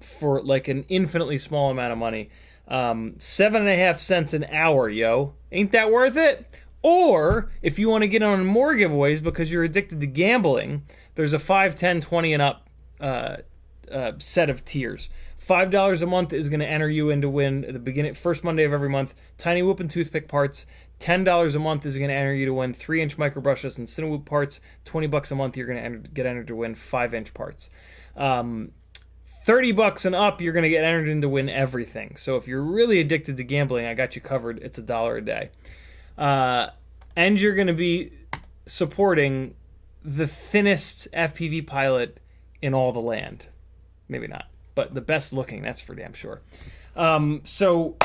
for like an infinitely small amount of money. 7.5 cents an hour, yo. Ain't that worth it? Or if you want to get on more giveaways because you're addicted to gambling, there's a 5, 10, 20 and up set of tiers. $5 a month is going to enter you in to win the first Monday of every month tiny whoop and toothpick parts. $10 a month is going to enter you to win 3-inch micro brushless and Cinewhoop parts. $20 a month you're going to get entered to win 5-inch parts. $30 and up you're going to get entered in to win everything. So if you're really addicted to gambling, I got you covered. It's $1 a day. And you're going to be supporting the thinnest FPV pilot in all the land. Maybe not, but the best looking, that's for damn sure. So,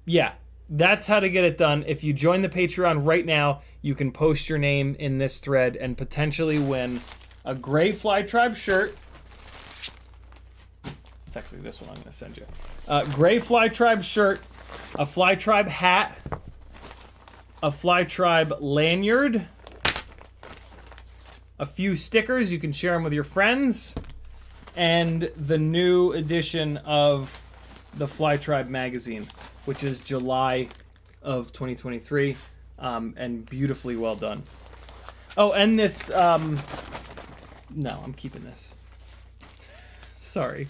yeah, that's how to get it done. If you join the Patreon right now, you can post your name in this thread and potentially win a gray Fly Tribe shirt. It's actually this one I'm going to send you. Gray Fly Tribe shirt, a Fly Tribe hat, a Fly Tribe lanyard, a few stickers. You can share them with your friends, and the new edition of the Fly Tribe magazine, which is July of 2023, and beautifully well done. Oh, and this, no, I'm keeping this. Sorry.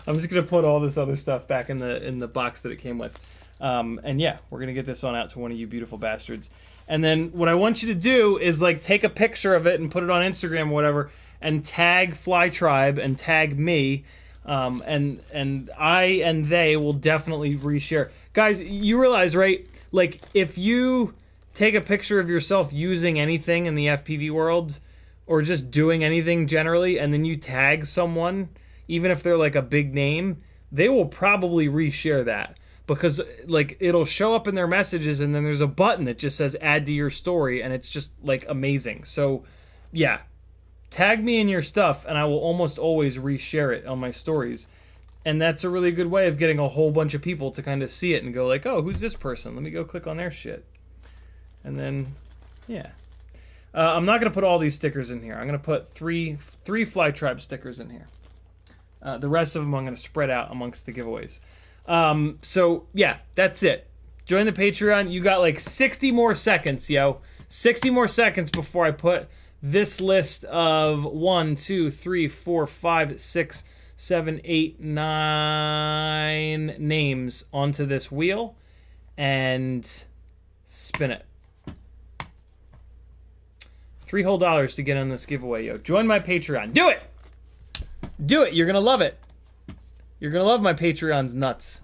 I'm just going to put all this other stuff back in the box that it came with. And yeah, we're going to get this on out to one of you beautiful bastards. And then what I want you to do is like take a picture of it and put it on Instagram or whatever and tag Fly Tribe and tag me. And I and they will definitely reshare. Guys, you realize, right? Like if you take a picture of yourself using anything in the FPV world or just doing anything generally, and then you tag someone, even if they're like a big name, they will probably reshare that. Because like it'll show up in their messages and then there's a button that just says add to your story and it's just like amazing. So yeah, tag me in your stuff and I will almost always reshare it on my stories. And that's a really good way of getting a whole bunch of people to kind of see it and go like, oh, who's this person? Let me go click on their shit. And then, yeah. I'm not going to put all these stickers in here. I'm going to put three Fly Tribe stickers in here. The rest of them I'm going to spread out amongst the giveaways. So yeah, that's it. Join the Patreon. You got like 60 more seconds, yo. 60 more seconds before I put this list of 1, 2, 3, 4, 5, 6, 7, 8, 9 names onto this wheel and spin it. $3 whole to get on this giveaway, yo. Join my Patreon. Do it! Do it. You're going to love it. You're going to love my Patreon's nuts.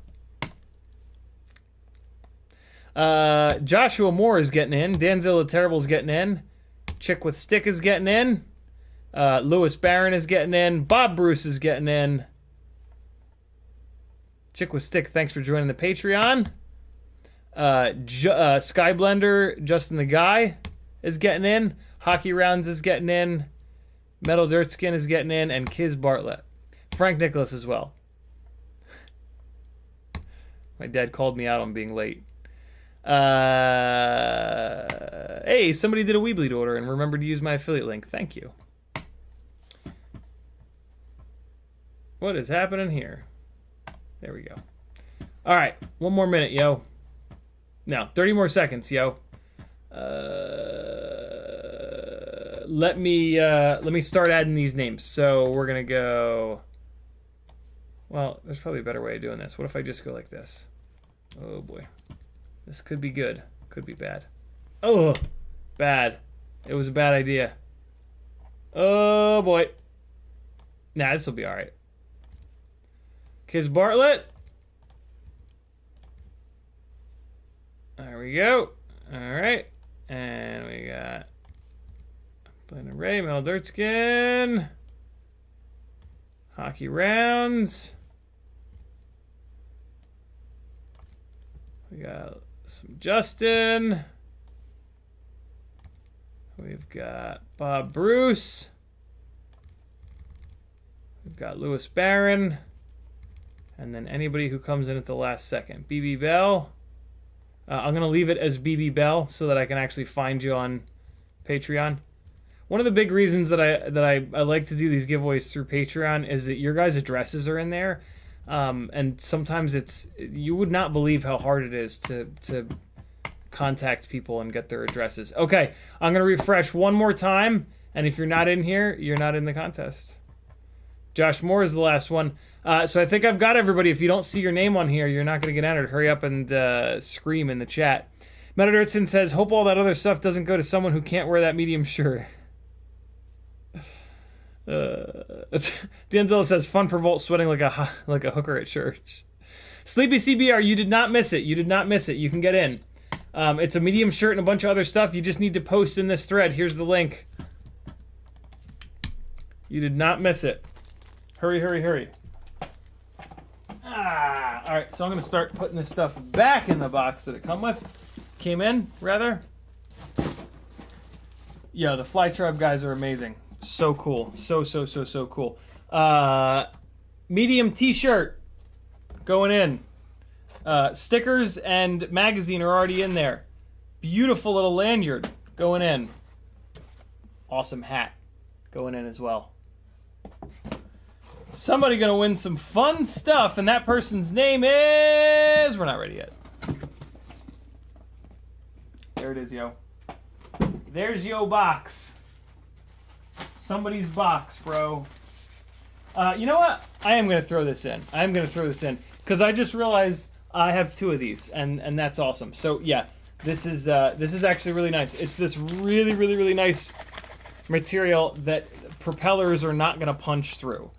Joshua Moore is getting in. Danzilla Terrible's getting in. Chick with Stick is getting in. Lewis Barron is getting in. Bob Bruce is getting in. Chick with Stick, thanks for joining the Patreon. Skyblender, Justin the Guy is getting in. Hockey Rounds is getting in. Metal Dirtskin is getting in. And Kiz Bartlett. Frank Nicholas as well. My dad called me out on being late. Hey, somebody did a Weebly order and remembered to use my affiliate link. Thank you. What is happening here? There we go. All right, one more minute, yo. No, 30 more seconds, yo. Let me start adding these names. So we're gonna go. Well, there's probably a better way of doing this. What if I just go like this? Oh boy. This could be good. Could be bad. Oh, bad. It was a bad idea. Oh boy. Nah, this will be alright. Kiz Bartlett. There we go. Alright. And we got Blended Ray, Metal Dirtskin. Hockey Rounds. We got some Justin. We've got Bob Bruce. We've got Lewis Barron. And then anybody who comes in at the last second. BB Bell. I'm going to leave it as BB Bell so that I can actually find you on Patreon. One of the big reasons that I like to do these giveaways through Patreon is that your guys' addresses are in there. And sometimes you would not believe how hard it is to contact people and get their addresses. Okay, I'm going to refresh one more time, and if you're not in here, you're not in the contest. Josh Moore is the last one. So I think I've got everybody. If you don't see your name on here, you're not going to get entered. Hurry up and scream in the chat. Metadirtson says, hope all that other stuff doesn't go to someone who can't wear that medium shirt. D'Angelo says, fun per volt sweating like a hooker at church. Sleepy CBR, you did not miss it. You did not miss it. You can get in. It's a medium shirt and a bunch of other stuff. You just need to post in this thread. Here's the link. You did not miss it. Hurry, hurry, hurry. All right, so I'm going to start putting this stuff back in the box that it came in, rather. Yeah, the Fly Tribe guys are amazing. So cool. So cool. Medium t-shirt going in. Stickers and magazine are already in there. Beautiful little lanyard going in. Awesome hat going in as well. Somebody gonna win some fun stuff, and that person's name is... We're not ready yet. There it is, yo. There's yo box. Somebody's box, bro. You know what? I am gonna throw this in. I am gonna throw this in because I just realized I have 2 of these, and that's awesome. So yeah, this is actually really nice. It's this really nice material that propellers are not gonna punch through.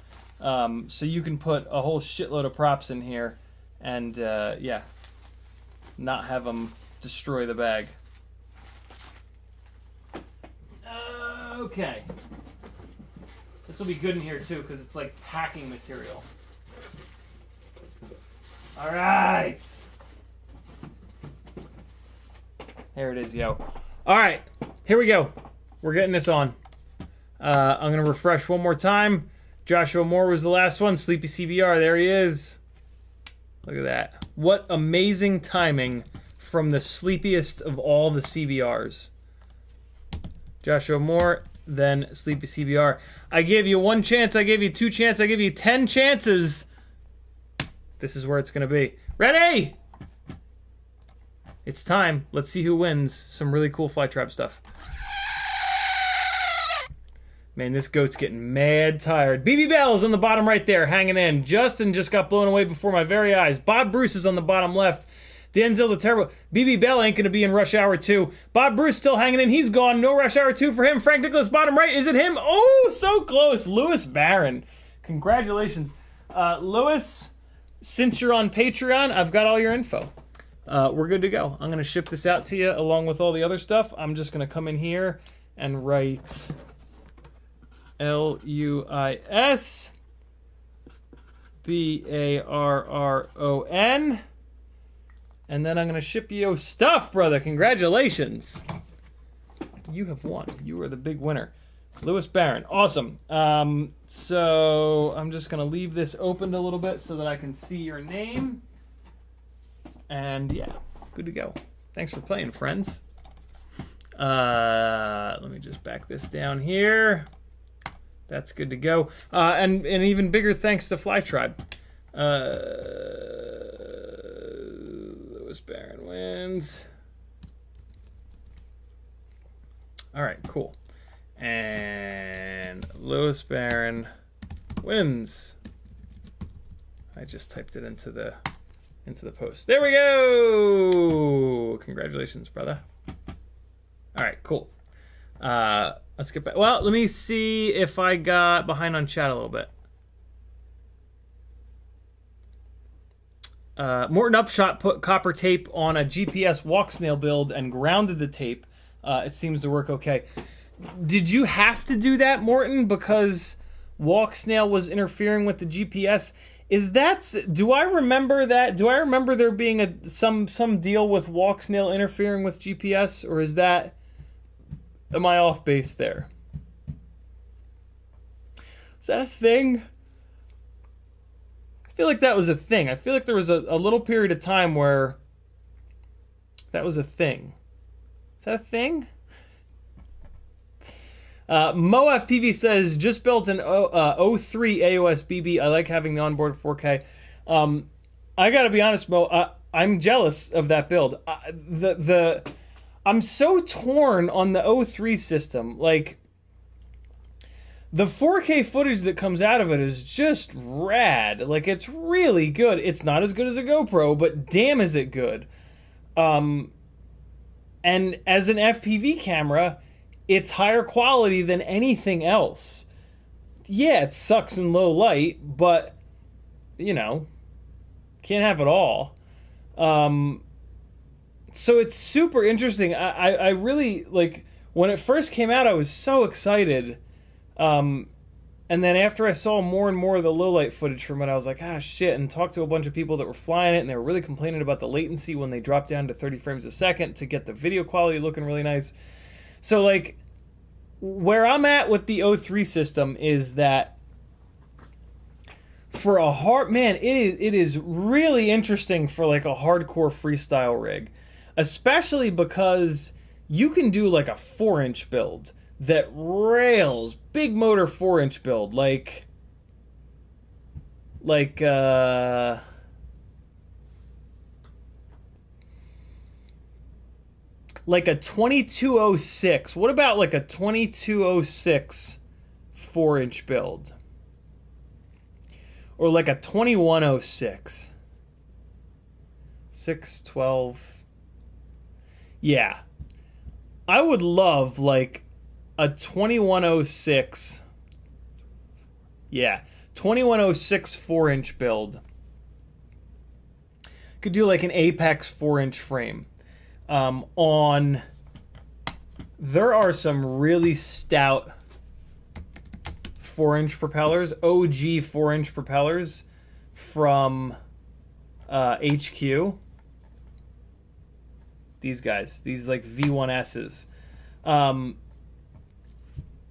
So you can put a whole shitload of props in here and, yeah, not have them destroy the bag. Okay. This will be good in here, too, because it's like packing material. All right. There it is, yo. All right. Here we go. We're getting this on. I'm going to refresh one more time. Joshua Moore was the last one. Sleepy CBR, there he is. Look at that. What amazing timing from the sleepiest of all the CBRs. Joshua Moore, then Sleepy CBR. I gave you 1 chance. I gave you 2 chances. I gave you 10 chances. This is where it's going to be. Ready? It's time. Let's see who wins some really cool Fly Tribe stuff. Man, this goat's getting mad tired. BB Bell's on the bottom right there, hanging in. Justin just got blown away before my very eyes. Bob Bruce is on the bottom left. Denzel the Terrible. BB Bell ain't going to be in Rush Hour 2. Bob Bruce still hanging in. He's gone. No Rush Hour 2 for him. Frank Nicholas, bottom right. Is it him? Oh, so close. Lewis Barron. Congratulations. Lewis, since you're on Patreon, I've got all your info. We're good to go. I'm going to ship this out to you along with all the other stuff. I'm just going to come in here and write... Luis Barron, and then I'm gonna ship you your stuff, brother. Congratulations, you have won. You are the big winner. Lewis Barron, awesome. So I'm just gonna leave this opened a little bit so that I can see your name, and yeah, good to go. Thanks for playing, friends. Let me just back this down here. That's good to go. And an even bigger thanks to Fly Tribe. Lewis Barron wins. All right, cool. And Lewis Barron wins. I just typed it into the post. There we go. Congratulations, brother. All right, cool. Let's get back. Well, let me see if I got behind on chat a little bit. Morton Upshot put copper tape on a GPS Walksnail build and grounded the tape. It seems to work okay. Did you have to do that, Morton, because Walksnail was interfering with the GPS? Do I remember that? Do I remember there being some deal with Walksnail interfering with GPS, or is that... Am I off base there? Is that a thing? I feel like that was a thing. I feel like there was a little period of time where that was a thing. Is that a thing? MoFPV says, just built an O3 AOS BB. I like having the onboard 4K. I gotta be honest, Mo. I'm jealous of that build. I'm so torn on the O3 system. Like, the 4K footage that comes out of it is just rad. Like, it's really good. It's not as good as a GoPro, but damn is it good. And as an FPV camera, it's higher quality than anything else. Yeah, it sucks in low light, but, you know, can't have it all. So it's super interesting. I really, like, when it first came out, I was so excited. And then after I saw more and more of the low light footage from it, I was like, ah, shit, and talked to a bunch of people that were flying it, and they were really complaining about the latency when they dropped down to 30 frames a second to get the video quality looking really nice. So, like, where I'm at with the O3 system is that for a hard, man, it is really interesting for like a hardcore freestyle rig, especially because you can do like a 4-inch build that rails, big motor 4-inch build, like a 2206. What about like a 2206 4-inch build? Or like a 2106. 612. Yeah. I would love like a 2106. Yeah. 2106 4-inch build. Could do like an Apex 4-inch frame. There are some really stout 4-inch propellers, OG 4-inch propellers from HQ. These guys, these like V1Ss.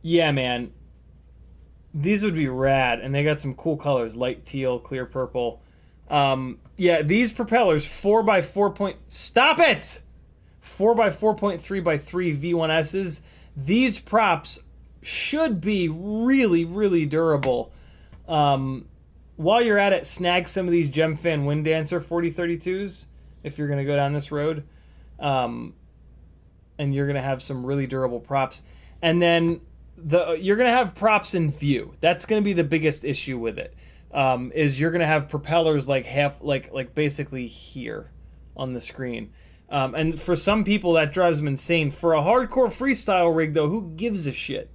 Yeah, man. These would be rad, and they got some cool colors, light teal, clear purple. Yeah, these propellers, 4x4 Stop it! 4x4.3x3 V1Ss. These props should be really, really durable. While you're at it, snag some of these Gemfan Wind Dancer 4032s if you're going to go down this road. And you're going to have some really durable props. And then you're going to have props in view. That's going to be the biggest issue with it. Is you're going to have propellers like basically here on the screen. And for some people that drives them insane. For a hardcore freestyle rig though, who gives a shit?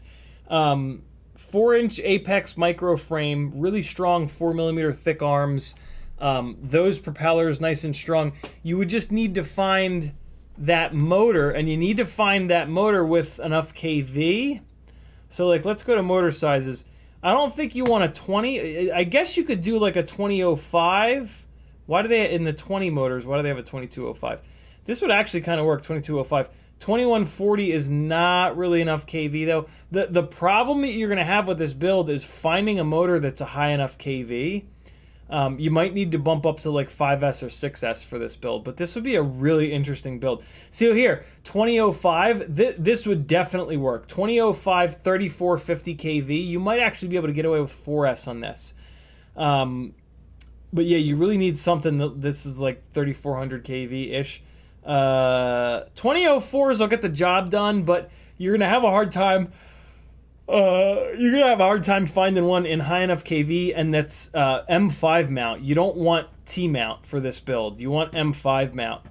4-inch Apex micro frame, really strong 4mm thick arms. Those propellers nice and strong. You would just need to find that motor, and you need to find that motor with enough kV. So like, let's go to motor sizes. I don't think you want a 20. I guess you could do like a 2005. Why do they, in the 20 motors, why do they have a 2205? This would actually kind of work, 2205. 2140 is not really enough kV though. The problem that you're going to have with this build is finding a motor that's a high enough kV. You might need to bump up to like 5S or 6S for this build, but this would be a really interesting build. So here, 2005, this would definitely work. 2005, 3450 kV. You might actually be able to get away with 4S on this. But yeah, you really need something that this is like 3400 kV-ish. 2004s will get the job done, but you're gonna have a hard time. You're gonna have a hard time finding one in high enough kV, and that's M5 mount. You don't want T mount for this build. You want M5 mount.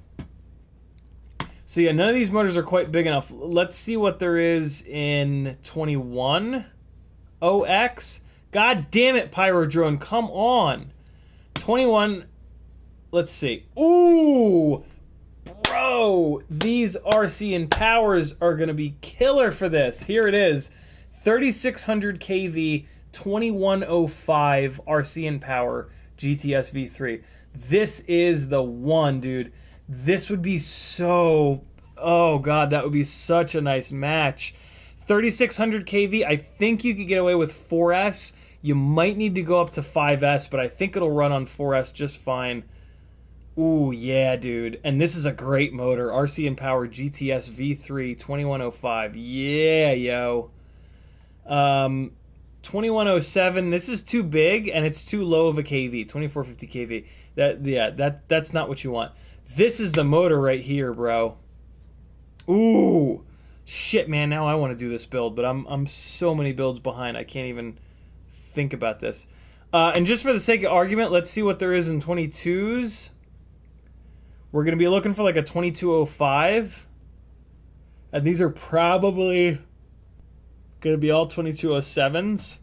So yeah, none of these motors are quite big enough. Let's see what there is in 21OX. God damn it, Pyro Drone, come on. 21. Let's see. Ooh. Bro, these RC and powers are going to be killer for this. Here it is. 3600 kV, 2105 RC and power GTS V3. This is the one, dude. This would be so... Oh, God, that would be such a nice match. 3600 kV, I think you could get away with 4S. You might need to go up to 5S, but I think it'll run on 4S just fine. Ooh, yeah, dude. And this is a great motor. RC and Power GTS V3 2105. Yeah, yo. 2107. This is too big and it's too low of a kV. 2450 kV. That's not what you want. This is the motor right here, bro. Ooh, shit, man. Now I want to do this build, but I'm so many builds behind. I can't even think about this. And just for the sake of argument, let's see what there is in 22s. We're gonna be looking for like a 2205, and these are probably gonna be all 2207s.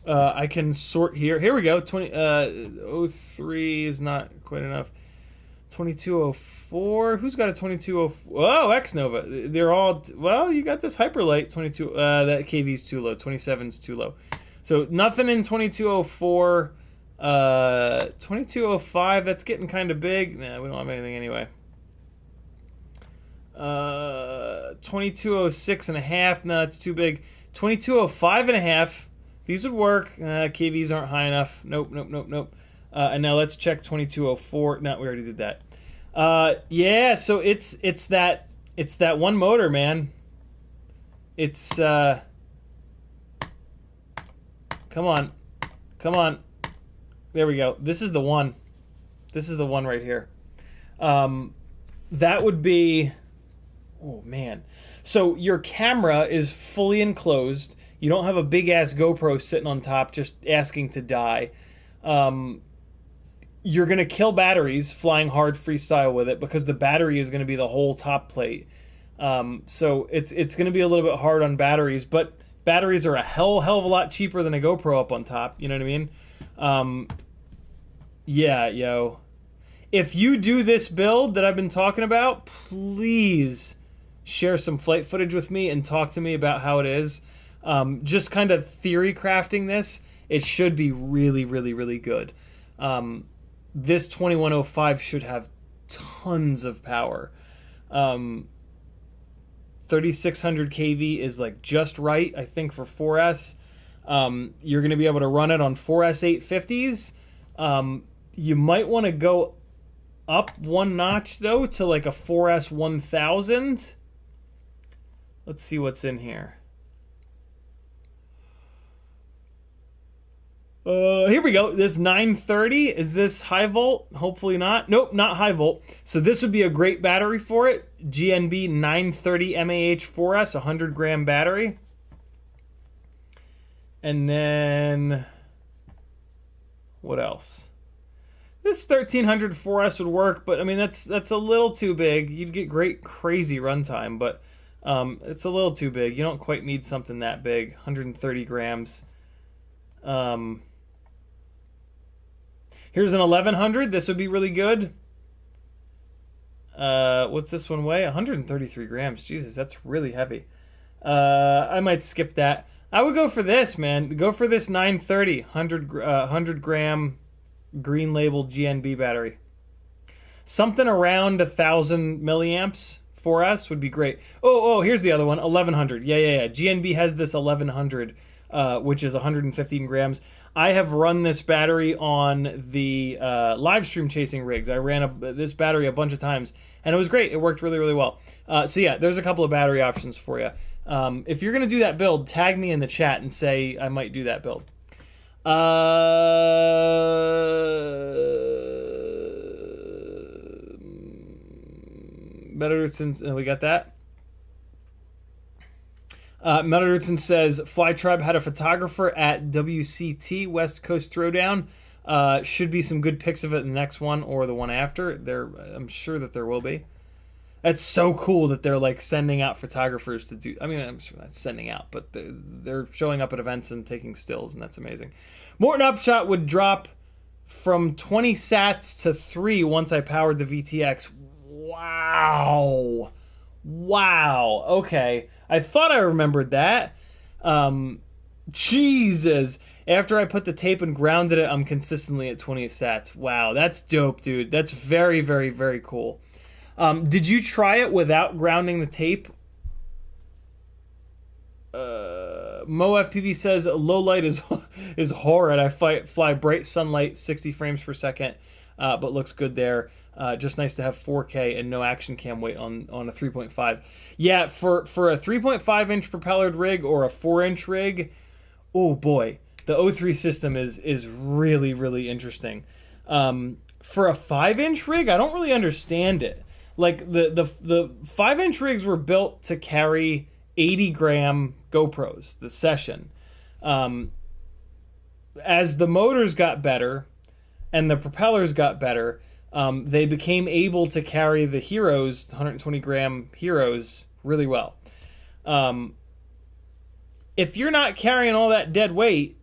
I can sort here. Here we go. O3 is not quite enough. 2204. Who's got a 2204? Oh, X-Nova. They're all, well, you got this Hyperlight 22. That KV's too low. 27's too low. So nothing in 2204. 2205, that's getting kind of big. Nah, we don't have anything anyway. 2206 and a half. No, it's too big. 2205 and a half. These would work. KVs aren't high enough. Nope, nope, nope, nope. And now let's check 2204. No, we already did that. Yeah, so it's that one motor, man. It's come on. Come on. There we go. This is the one. This is the one right here. That would be, oh man. So your camera is fully enclosed. You don't have a big ass GoPro sitting on top just asking to die. You're going to kill batteries flying hard freestyle with it because the battery is going to be the whole top plate. So it's going to be a little bit hard on batteries, but batteries are a hell of a lot cheaper than a GoPro up on top. You know what I mean? Yeah, yo. If you do this build that I've been talking about, please share some flight footage with me and talk to me about how it is. Just kind of theory crafting this, it should be really, really, really good. This 2105 should have tons of power. 3600 kV is like just right, I think, for 4S. You're going to be able to run it on 4S 850s. You might want to go up one notch, though, to like a 4S 1000. Let's see what's in here. Here we go. This 930, is this high volt? Hopefully not. Nope, not high volt. So this would be a great battery for it. GNB 930 MAH 4S, 100 gram battery. And then, what else? This 1300 4S would work, but I mean, that's a little too big. You'd get great, crazy runtime, but it's a little too big. You don't quite need something that big. 130 grams. Here's an 1100. This would be really good. What's this one weigh? 133 grams. Jesus, that's really heavy. I might skip that. I would go for this, man. Go for this 930, 100 gram green labeled GNB battery. Something around 1,000 milliamps 4S would be great. Oh, here's the other one, 1100. Yeah. GNB has this 1100, which is 115 grams. I have run this battery on the live stream chasing rigs. I ran this battery a bunch of times, and it was great. It worked really, really well. So yeah, there's a couple of battery options for you. If you're going to do that build, tag me in the chat and say I might do that build. Metaderson, we got that. Metaderson says Fly Tribe had a photographer at WCT West Coast Throwdown. Should be some good pics of it in the next one or the one after. I'm sure that there will be. That's so cool that they're like sending out photographers to do. I mean, I'm sure that's sending out, but they're showing up at events and taking stills, and that's amazing. Morton Upshot would drop from 20 sats to 3 once I powered the VTX. Wow. Okay. I thought I remembered that. Jesus. After I put the tape and grounded it, I'm consistently at 20 sats. Wow, that's dope, dude. That's very, very, very cool. Did you try it without grounding the tape? Mo FPV says low light is horrid. I fly bright sunlight, 60 frames per second, but looks good there. Just nice to have 4K and no action cam weight on a 3.5. Yeah, for a 3.5 inch propellered rig or a 4-inch rig, oh boy, the O3 system is really, really interesting. for a 5-inch rig, I don't really understand it. Like the 5-inch rigs were built to carry 80-gram GoPros, the Session. As the motors got better and the propellers got better, they became able to carry the Heroes, 120-gram Heroes, really well. If you're not carrying all that dead weight,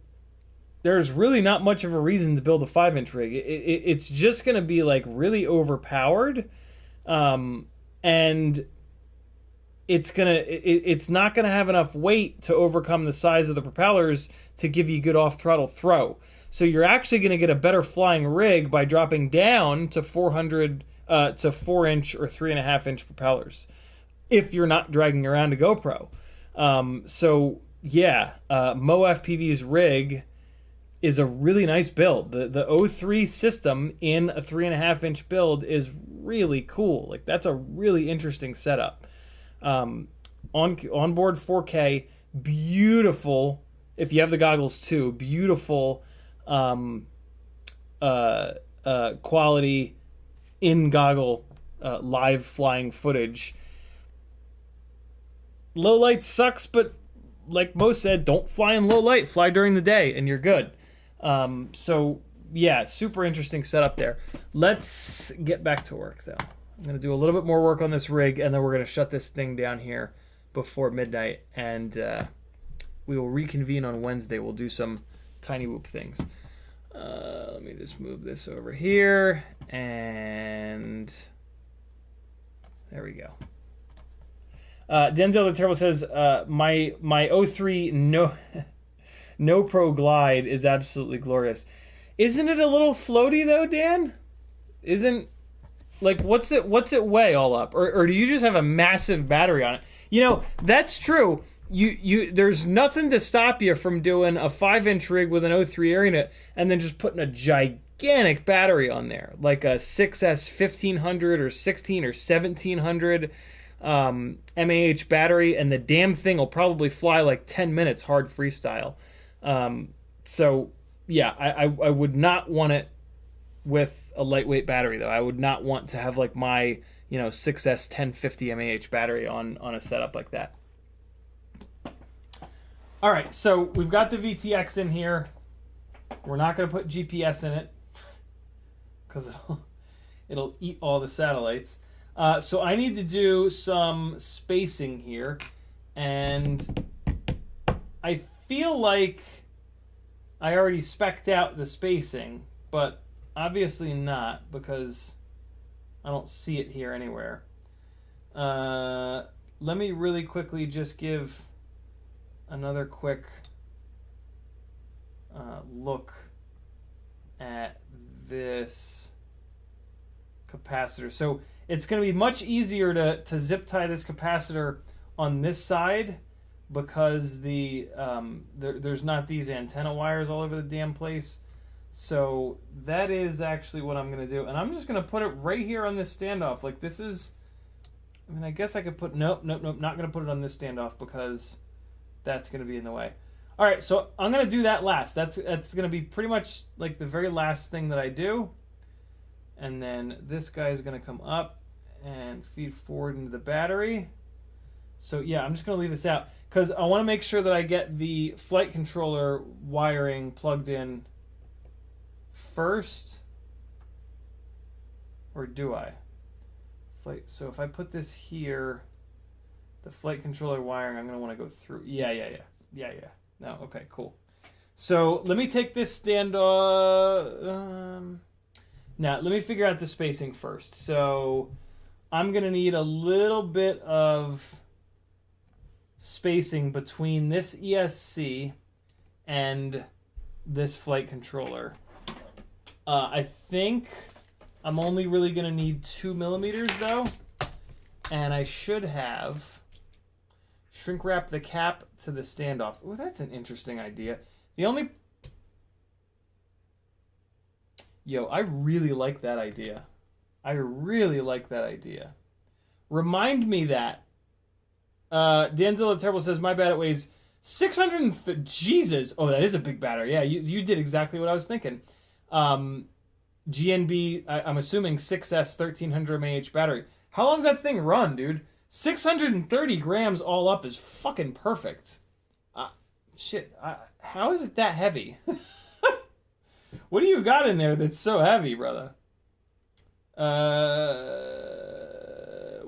there's really not much of a reason to build a 5-inch rig. It's just going to be like really overpowered, and it's not gonna have enough weight to overcome the size of the propellers to give you good off throttle throw. So you're actually gonna get a better flying rig by dropping down to 400 to 4-inch or 3.5-inch propellers, if you're not dragging around a GoPro. So yeah, MoFPV's rig is a really nice build. The O3 system in a 3.5-inch build is really cool. Like, that's a really interesting setup. Onboard 4K, beautiful. If you have the goggles too, beautiful quality in goggle live flying footage. Low light sucks, but like Mo said, don't fly in low light. Fly during the day, and you're good. So yeah, super interesting setup there. Let's get back to work though. I'm gonna do a little bit more work on this rig, and then we're gonna shut this thing down here before midnight, and we will reconvene on Wednesday. We'll do some tiny whoop things. Let me just move this over here, and there we go. Denzel the Terrible says, my O3 Nopro Glide is absolutely glorious. Isn't it a little floaty though, Dan? Isn't, like, what's it weigh all up? Or do you just have a massive battery on it? You know, that's true. There's nothing to stop you from doing a 5-inch rig with an O3 AirUnit and then just putting a gigantic battery on there, like a 6S 1500 or 16 or 1700 mAh battery, and the damn thing will probably fly like 10 minutes hard freestyle. So yeah, I would not want it with a lightweight battery though. I would not want to have like my 6S 1050 mAh battery on a setup like that. All right, so we've got the VTX in here. We're not going to put GPS in it because it'll eat all the satellites. So I need to do some spacing here, and I feel like I already spec'd out the spacing, but obviously not, because I don't see it here anywhere. Let me really quickly just give another quick look at this capacitor. So it's going to be much easier to zip tie this capacitor on this side, because there's not these antenna wires all over the damn place. So that is actually what I'm going to do. And I'm just going to put it right here on this standoff. Like, this is, I mean, I guess I could put, nope, not going to put it on this standoff because that's going to be in the way. All right, so I'm going to do that last. That's going to be pretty much like the very last thing that I do. And then this guy is going to come up and feed forward into the battery. So yeah, I'm just going to leave this out because I want to make sure that I get the flight controller wiring plugged in first. Or do I? So if I put this here, the flight controller wiring, I'm going to want to go through. Yeah. No, okay, cool. So let me take this stand now, let me figure out the spacing first. So I'm going to need a little bit of spacing between this ESC and this flight controller. I think I'm only really going to need 2 millimeters though. And I should have shrink wrap the cap to the standoff. Oh, that's an interesting idea. I really like that idea. Remind me that. Danzilla Terrible says, my bad, it weighs 600. Jesus. Oh, that is a big battery. Yeah, you did exactly what I was thinking. GNB, I'm assuming 6S 1300 mAh battery. How long does that thing run, dude? 630 grams all up is fucking perfect. Shit, how is it that heavy? What do you got in there that's so heavy, brother? What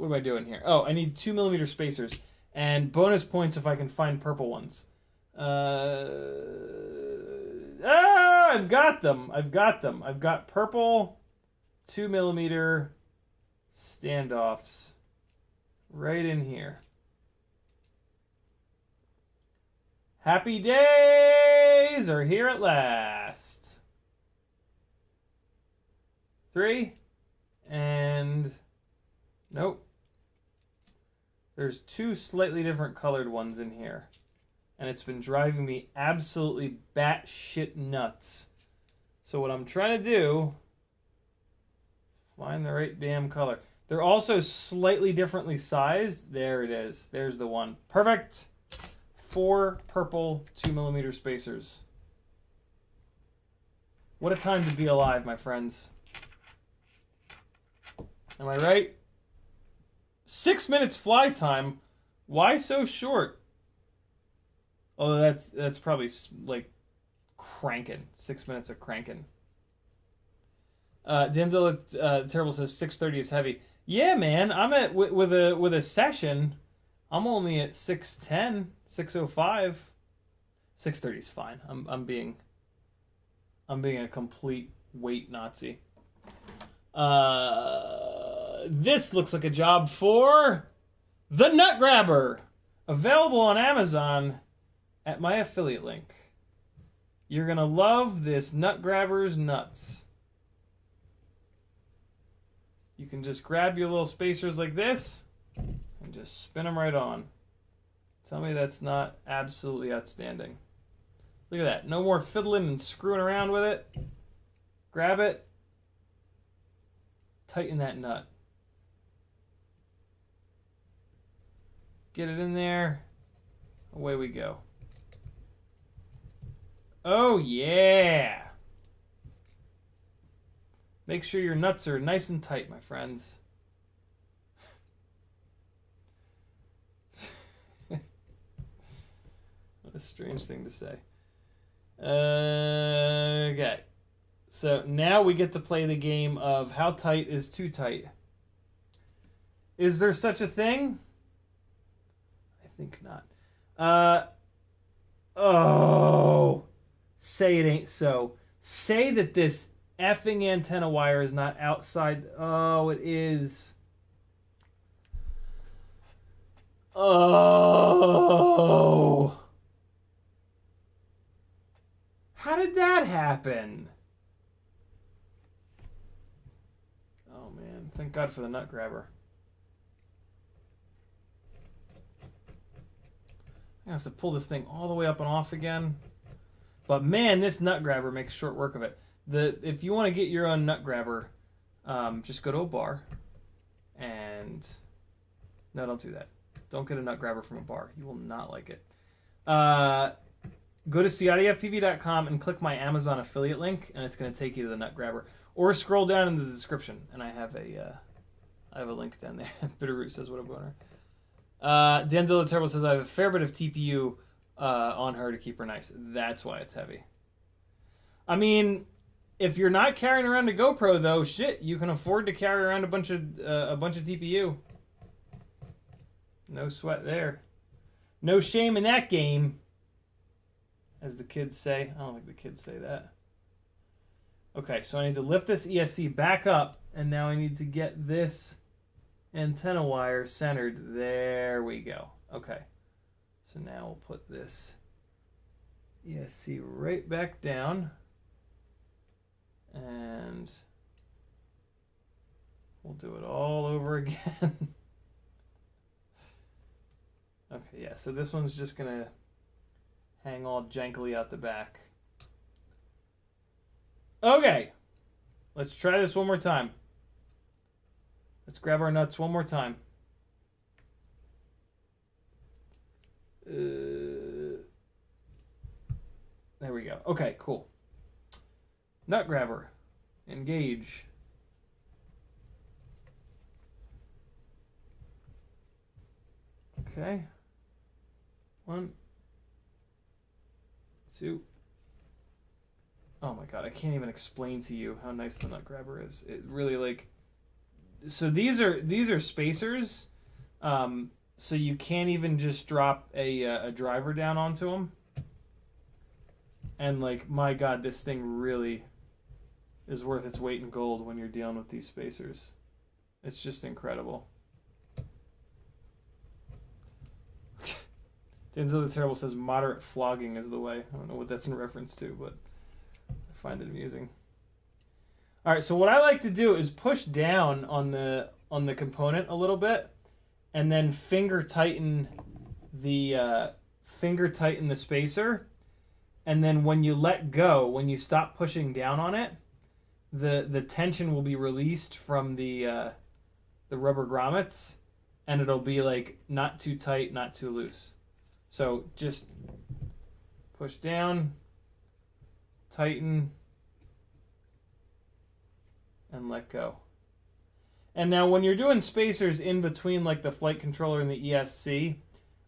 am I doing here? Oh, I need 2mm spacers. And bonus points if I can find purple ones. I've got them. I've got purple 2mm standoffs right in here. Happy days are here at last. 3 and nope. There's 2 slightly different colored ones in here. And it's been driving me absolutely batshit nuts. So what I'm trying to do is find the right damn color. They're also slightly differently sized. There it is. There's the one. Perfect. 4 purple 2mm spacers. What a time to be alive, my friends. Am I right? 6 minutes fly time. Why so short? Oh, that's probably like cranking. 6 minutes of cranking. Denzel Terrible says 6:30 is heavy. Yeah, man. I'm at with a session. I'm only at 6:10, 6:05. 6:30 is fine. I'm being a complete weight Nazi. This looks like a job for the Nut Grabber, available on Amazon at my affiliate link. You're gonna love this Nut Grabber's nuts. You can just grab your little spacers like this and just spin them right on. Tell me that's not absolutely outstanding. Look at that. No more fiddling and screwing around with it. Grab it. Tighten that nut. Get it in there. Away we go. Oh, yeah. Make sure your nuts are nice and tight, my friends. What a strange thing to say. Okay. So now we get to play the game of how tight is too tight. Is there such a thing? I think not. Oh. Say it ain't so. Say that this effing antenna wire is not outside. Oh, it is. Oh. How did that happen? Oh, man. Thank God for the Nut Grabber. I have to pull this thing all the way up and off again. But man, this Nut Grabber makes short work of it. If you want to get your own Nut Grabber, just go to a bar and... No, don't do that. Don't get a Nut Grabber from a bar. You will not like it. Go to CiottiFPV.com and click my Amazon affiliate link, and it's going to take you to the Nut Grabber. Or scroll down in the description, and I have a link down there. Bitterroot says, what a boner. Denzel the Terrible says, I have a fair bit of TPU on her to keep her nice. That's why it's heavy. I mean, if you're not carrying around a GoPro, though, shit, you can afford to carry around a bunch of TPU. No sweat there. No shame in that game, as the kids say. I don't think the kids say that. Okay, so I need to lift this ESC back up, and now I need to get this antenna wire centered. There we go. Okay. So now we'll put this ESC right back down. And we'll do it all over again. Okay, yeah, so this one's just going to hang all jankily out the back. Okay. Let's try this one more time. Let's grab our nuts one more time. There we go. Okay, cool. Nut Grabber. Engage. Okay. 1, 2. Oh my god, I can't even explain to you how nice the nut grabber is. It really, like, so these are spacers, so you can't even just drop a driver down onto them. And like, my god, this thing really is worth its weight in gold when you're dealing with these spacers. It's just incredible. Denzel the Terrible says moderate flogging is the way. I don't know what that's in reference to, but I find it amusing. All right, so what I like to do is push down on the component a little bit, and then finger tighten the spacer, and then when you let go, when you stop pushing down on it, the tension will be released from the rubber grommets, and it'll be like not too tight, not too loose. So just push down, tighten, and let go. And now when you're doing spacers in between like the flight controller and the ESC,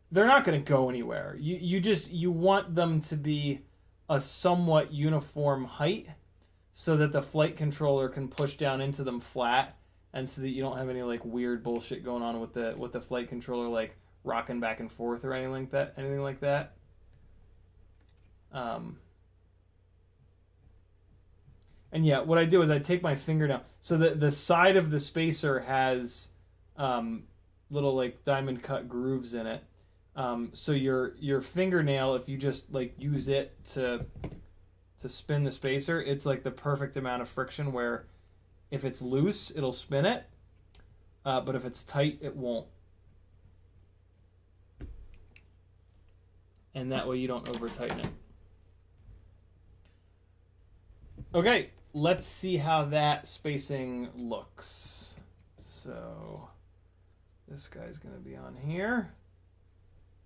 they're not going to go anywhere. You want them to be a somewhat uniform height so that the flight controller can push down into them flat, and so that you don't have any like weird bullshit going on with the flight controller like rocking back and forth or anything like that. And yeah, what I do is I take my finger down. So the side of the spacer has little like diamond cut grooves in it. So your fingernail, if you just like use it to spin the spacer, it's like the perfect amount of friction where if it's loose, it'll spin it. But if it's tight, it won't. And that way you don't over tighten it. Okay, let's see how that spacing looks. So this guy's going to be on here,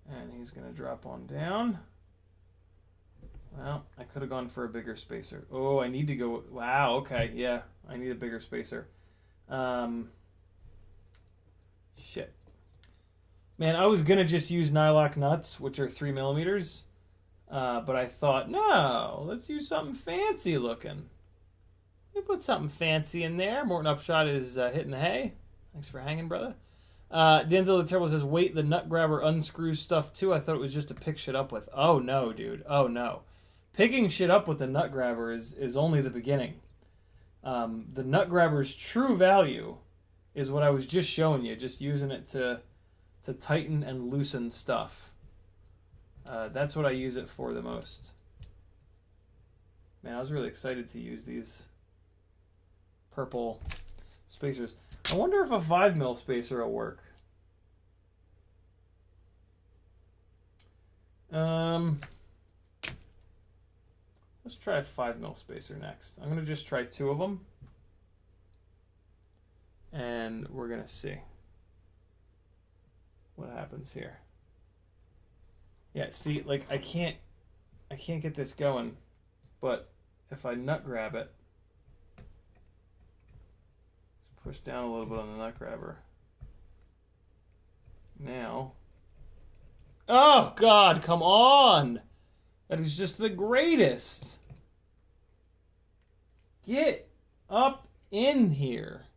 and he's going to drop on down. Well, I could have gone for a bigger spacer. Oh, I need to go. Wow, okay, yeah, I need a bigger spacer. Shit. Man, I was going to just use nylock nuts, which are 3 millimeters. But I thought, no, let's use something fancy looking. We put something fancy in there. Morton Upshot is hitting the hay. Thanks for hanging, brother. Denzel the Terrible says, wait, the nut grabber unscrews stuff too. I thought it was just to pick shit up with. Oh, no, dude. Oh, no. Picking shit up with the nut grabber is only the beginning. The nut grabber's true value is what I was just showing you, just using it to tighten and loosen stuff. That's what I use it for the most. Man, I was really excited to use these purple spacers. I wonder if a 5mm spacer will work. Let's try a 5mm spacer next. I'm going to just try 2 of them. And we're going to see what happens here. Yeah, see, like I can't get this going, but if I nut grab it, just push down a little bit on the nut grabber. Now, oh God, come on! That is just the greatest. Get up in here.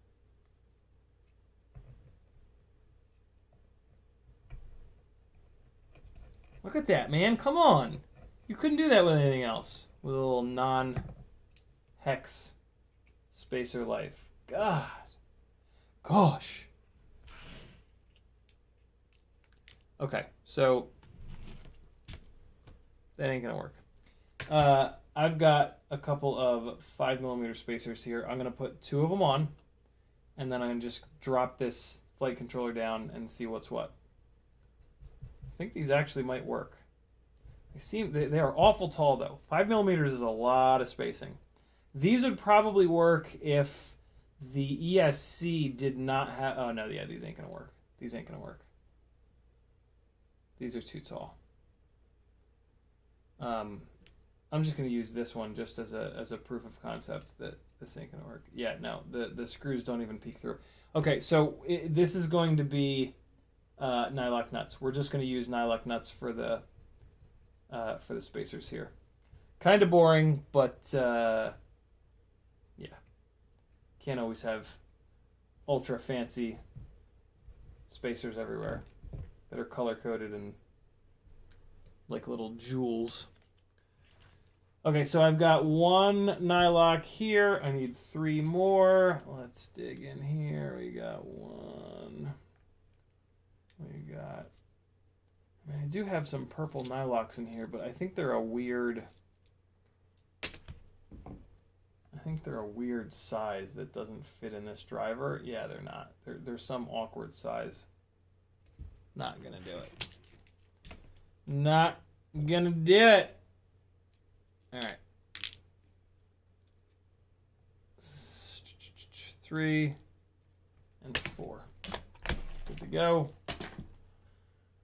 Look at that, man. Come on. You couldn't do that with anything else. With a little non-hex spacer life. God. Gosh. Okay, so that ain't gonna work. I've got a couple of 5mm spacers here. I'm gonna put 2 of them on, and then I'm gonna just drop this flight controller down and see what's what. I think these actually might work. They are awful tall though. 5mm is a lot of spacing. These would probably work if the ESC did not have. Oh no, yeah, these ain't gonna work. These ain't gonna work. These are too tall. I'm just going to use this one just as a proof of concept that this ain't going to work. Yeah, no, the screws don't even peek through. Okay, so this is going to be nylock nuts. We're just going to use nylock nuts for the spacers here. Kind of boring, but yeah, can't always have ultra fancy spacers everywhere that are color coded and like little jewels. Okay, so I've got one nylock here. I need 3 more. Let's dig in here. We got 1. We got... I mean, I do have some purple nylocks in here, but I think they're a weird... I think they're a weird size that doesn't fit in this driver. Yeah, they're not. They're some awkward size. Not gonna do it. Not gonna do it. All right. 3 and 4. Good to go.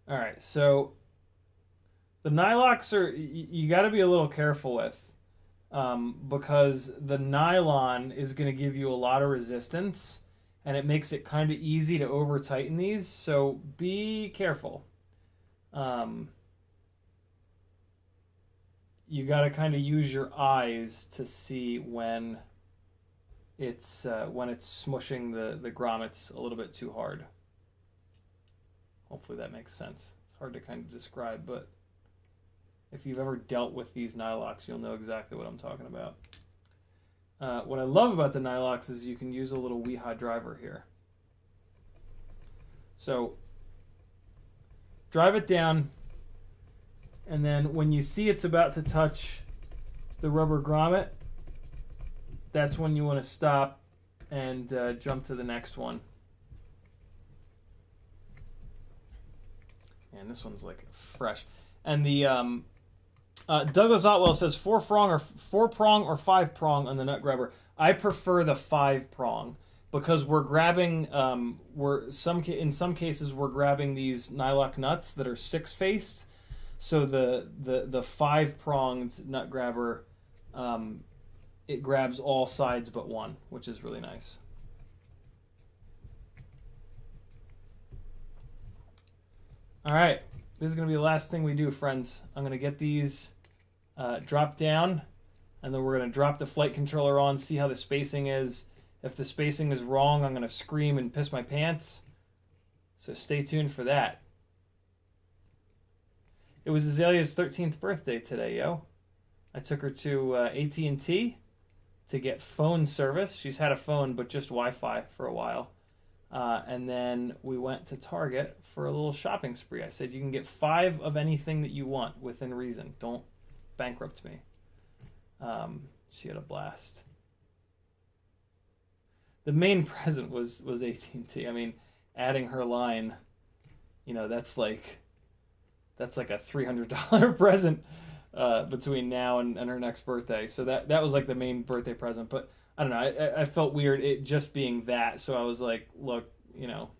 All right, so the nylocks are, you got to be a little careful with because the nylon is going to give you a lot of resistance and it makes it kind of easy to over tighten these, so be careful. You got to kind of use your eyes to see when it's smushing the grommets a little bit too hard. Hopefully that makes sense. It's hard to kind of describe, but if you've ever dealt with these nylocks, you'll know exactly what I'm talking about. What I love about the nylocks is you can use a little Weeha driver here. So drive it down, and then when you see it's about to touch the rubber grommet, that's when you want to stop and jump to the next one. And this one's like fresh. And the Douglas Otwell says 4 prong or 5 prong on the nut grabber. I prefer the 5 prong because we're grabbing in some cases we're grabbing these nylock nuts that are 6-faced. So the 5 pronged nut grabber it grabs all sides but one, which is really nice. All right, this is going to be the last thing we do, friends. I'm going to get these dropped down, and then we're going to drop the flight controller on, see how the spacing is. If the spacing is wrong, I'm going to scream and piss my pants. So stay tuned for that. It was Azalea's 13th birthday today, yo. I took her to AT&T to get phone service. She's had a phone, but just Wi-Fi for a while. And then we went to Target for a little shopping spree. I said, you can get 5 of anything that you want within reason. Don't bankrupt me. She had a blast. The main present was AT&T. I mean, adding her line, you know, that's like a $300 present between now and her next birthday. So that was like the main birthday present. But I don't know. I felt weird it just being that. So I was like, look, you know,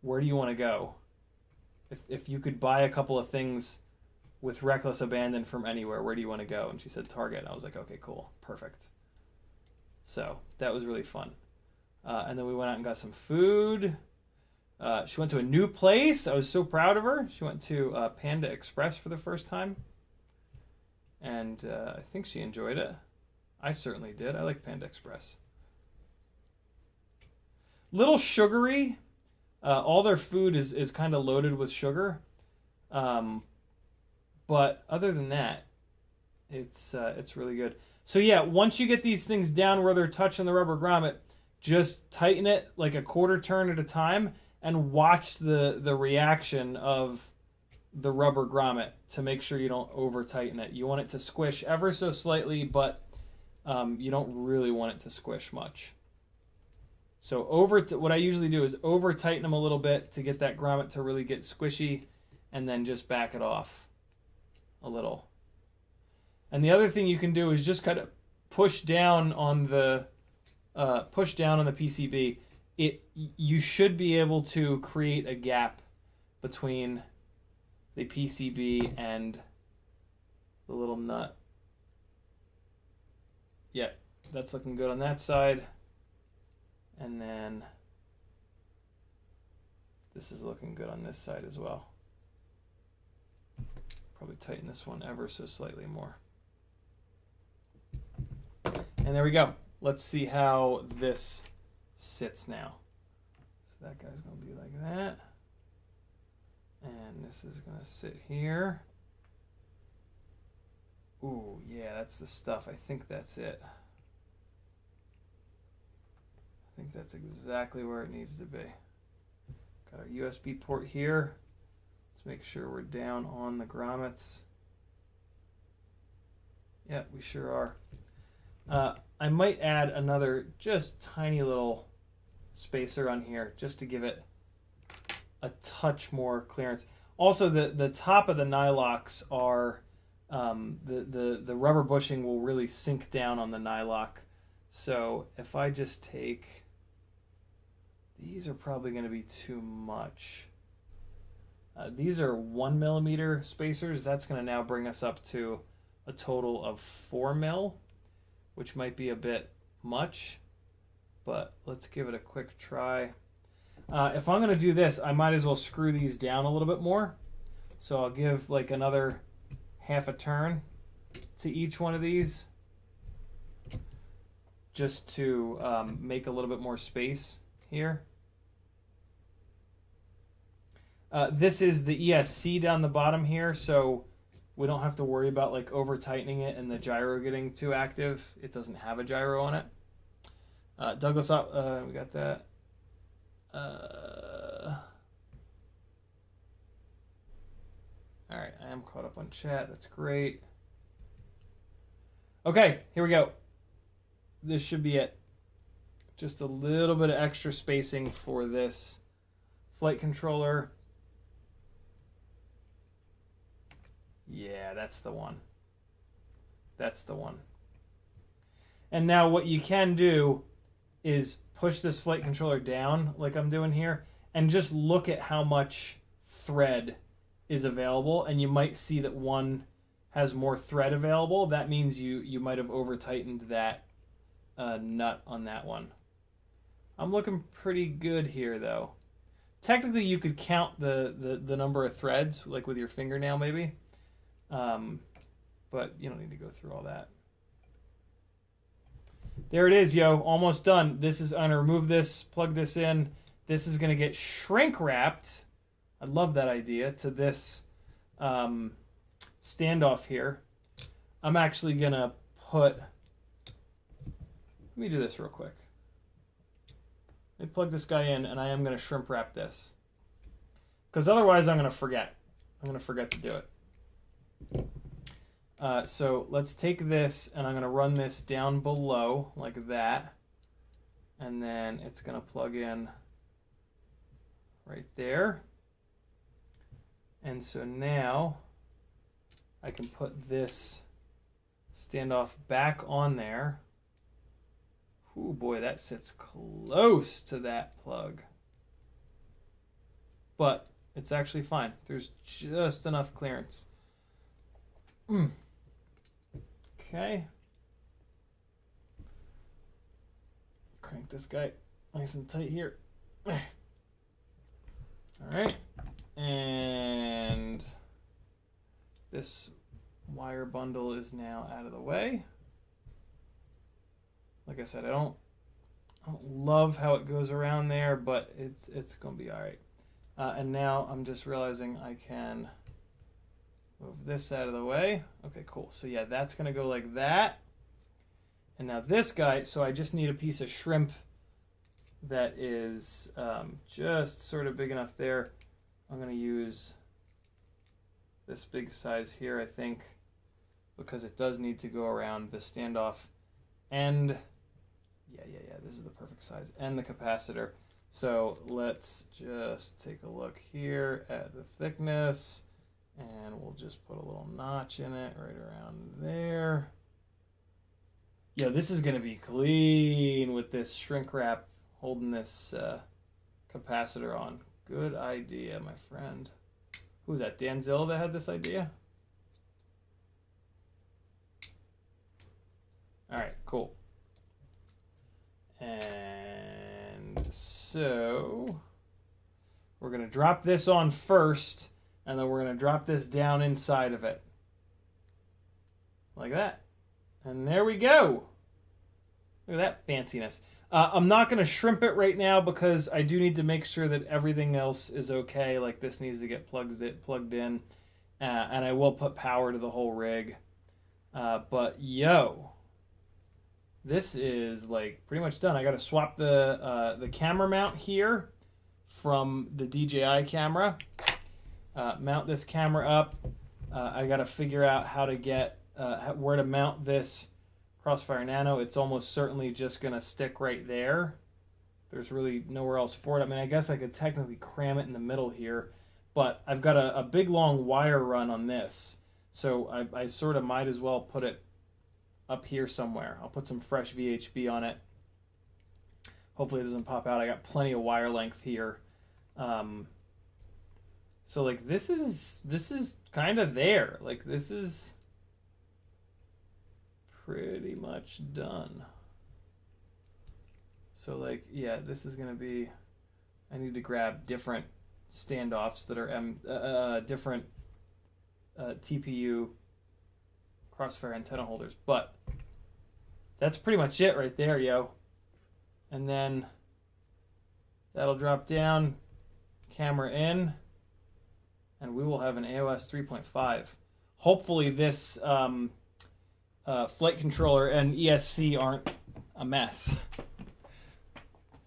where do you want to go? If you could buy a couple of things with reckless abandon from anywhere, where do you want to go? And she said Target. And I was like, okay, cool. Perfect. So that was really fun. And then we went out and got some food. She went to a new place. I was so proud of her. She went to Panda Express for the first time. And I think she enjoyed it. I certainly did. I like Panda Express. Little sugary. All their food is kind of loaded with sugar. But other than that, it's really good. So yeah, once you get these things down where they're touching the rubber grommet, just tighten it like a quarter turn at a time and watch the reaction of the rubber grommet to make sure you don't over tighten it. You want it to squish ever so slightly, but you don't really want it to squish much. So what I usually do is over tighten them a little bit to get that grommet to really get squishy, and then just back it off a little. And the other thing you can do is just kind of push down on the PCB. You should be able to create a gap between the PCB and the little nut Yeah, that's looking good on that side. And then this is looking good on this side as well. Probably tighten this one ever so slightly more. And there we go. Let's see how this sits now. So that guy's going to be like that. And this is going to sit here. Ooh, yeah, that's the stuff. I think that's it. I think that's exactly where it needs to be. Got our USB port here. Let's make sure we're down on the grommets. Yep, we sure are. I might add another just tiny little spacer on here just to give it a touch more clearance. Also, the top of the nylocks are the rubber bushing will really sink down on the nylock. So if I just take, these are probably going to be too much. These are 1 millimeter spacers. That's going to now bring us up to a total of 4 mil, which might be a bit much, but let's give it a quick try. If I'm going to do this, I might as well screw these down a little bit more. So I'll give like another half a turn to each one of these just to make a little bit more space here. This is the ESC down the bottom here, so we don't have to worry about like over tightening it and the gyro getting too active. It doesn't have a gyro on it. Douglas, we got that. All right, I am caught up on chat. That's great. Okay, here we go. This should be it. Just a little bit of extra spacing for this flight controller. Yeah, that's the one. That's the one. And now what you can do is push this flight controller down like I'm doing here and just look at how much thread is available, and you might see that one has more thread available. That means you might have over tightened that nut on that one. I'm looking pretty good here though. Technically you could count the number of threads like with your fingernail maybe, but you don't need to go through all that. There it is, yo, almost done. This is, I'm gonna remove this, plug this in. This is gonna get shrink wrapped. I love that idea, to this standoff here. I'm actually gonna put, let me do this real quick. Let me plug this guy in, and I am gonna shrink wrap this, because otherwise I'm gonna forget. I'm gonna forget to do it. So let's take this, and I'm gonna run this down below like that, and then it's gonna plug in right there. And so now I can put this standoff back on there. Ooh boy, that sits close to that plug. But it's actually fine. There's just enough clearance. Okay. Crank this guy nice and tight here. All right. And this wire bundle is now out of the way. Like I said, I don't love how it goes around there, but it's gonna be all right. And now I'm just realizing I can move this out of the way. Okay, cool. So yeah, that's gonna go like that. And now this guy, so I just need a piece of shrimp that is just sort of big enough there. I'm going to use this big size here, I think, because it does need to go around the standoff and yeah, this is the perfect size, and the capacitor. So let's just take a look here at the thickness, and we'll just put a little notch in it right around there. Yeah, this is going to be clean with this shrink wrap holding this capacitor on. Good idea, my friend. Who was that, Danzilla, that had this idea? All right. Cool. And so we're going to drop this on first, and then we're going to drop this down inside of it. Like that. And there we go. Look at that fanciness. I'm not going to shrimp it right now because I do need to make sure that everything else is okay. Like this needs to get plugged in. And I will put power to the whole rig. But yo, this is like pretty much done. I got to swap the camera mount here from the DJI camera. Mount this camera up. I got to figure out how to get where to mount this Crossfire Nano. It's almost certainly just going to stick right there. There's really nowhere else for it. I mean, I guess I could technically cram it in the middle here, but I've got a big long wire run on this, so I sort of might as well put it up here somewhere. I'll put some fresh VHB on it. Hopefully it doesn't pop out. I got plenty of wire length here. So like this is kind of there. Like this is pretty much done. So like, yeah, this is gonna be, I need to grab different standoffs that are different TPU Crossfire antenna holders, but that's pretty much it right there, yo. And then that'll drop down, camera in, and we will have an AOS 3.5. Hopefully this flight controller and ESC aren't a mess.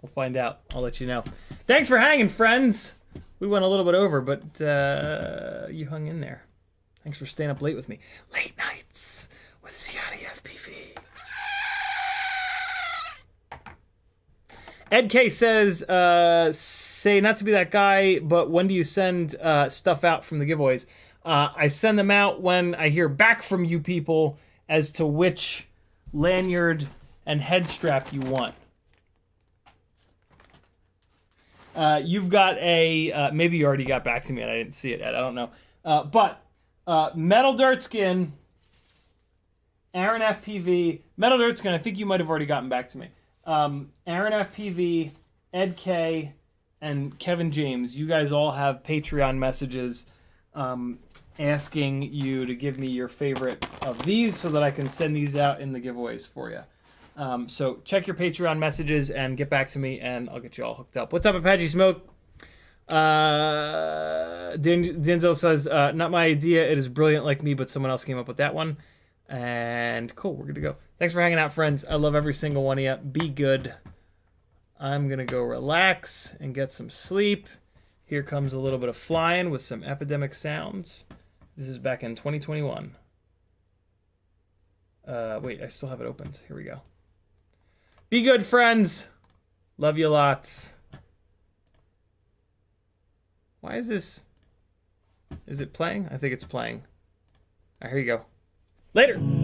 We'll find out. I'll let you know. Thanks for hanging, friends. We went a little bit over, but you hung in there. Thanks for staying up late with me. Late nights with CiottiFPV. Ed K says, say not to be that guy, but when do you send stuff out from the giveaways? I send them out when I hear back from you people as to which lanyard and head strap you want. You've got a, maybe you already got back to me and I didn't see it, Ed, I don't know. But Metal Dirt Skin, Aaron FPV, Metal Dirt Skin, I think you might have already gotten back to me. Aaron FPV, Ed K, and Kevin James, you guys all have Patreon messages asking you to give me your favorite of these so that I can send these out in the giveaways for you. So check your Patreon messages and get back to me and I'll get you all hooked up. What's up, Apache Smoke? Denzel says, not my idea. It is brilliant like me, but someone else came up with that one. And cool, we're good to go. Thanks for hanging out, friends. I love every single one of you. Be good. I'm going to go relax and get some sleep. Here comes a little bit of flying with some epidemic sounds. This is back in 2021. Wait, I still have it opened. Here we go. Be good, friends. Love you lots. Why is this? Is it playing? I think it's playing. All right, here you go. Later.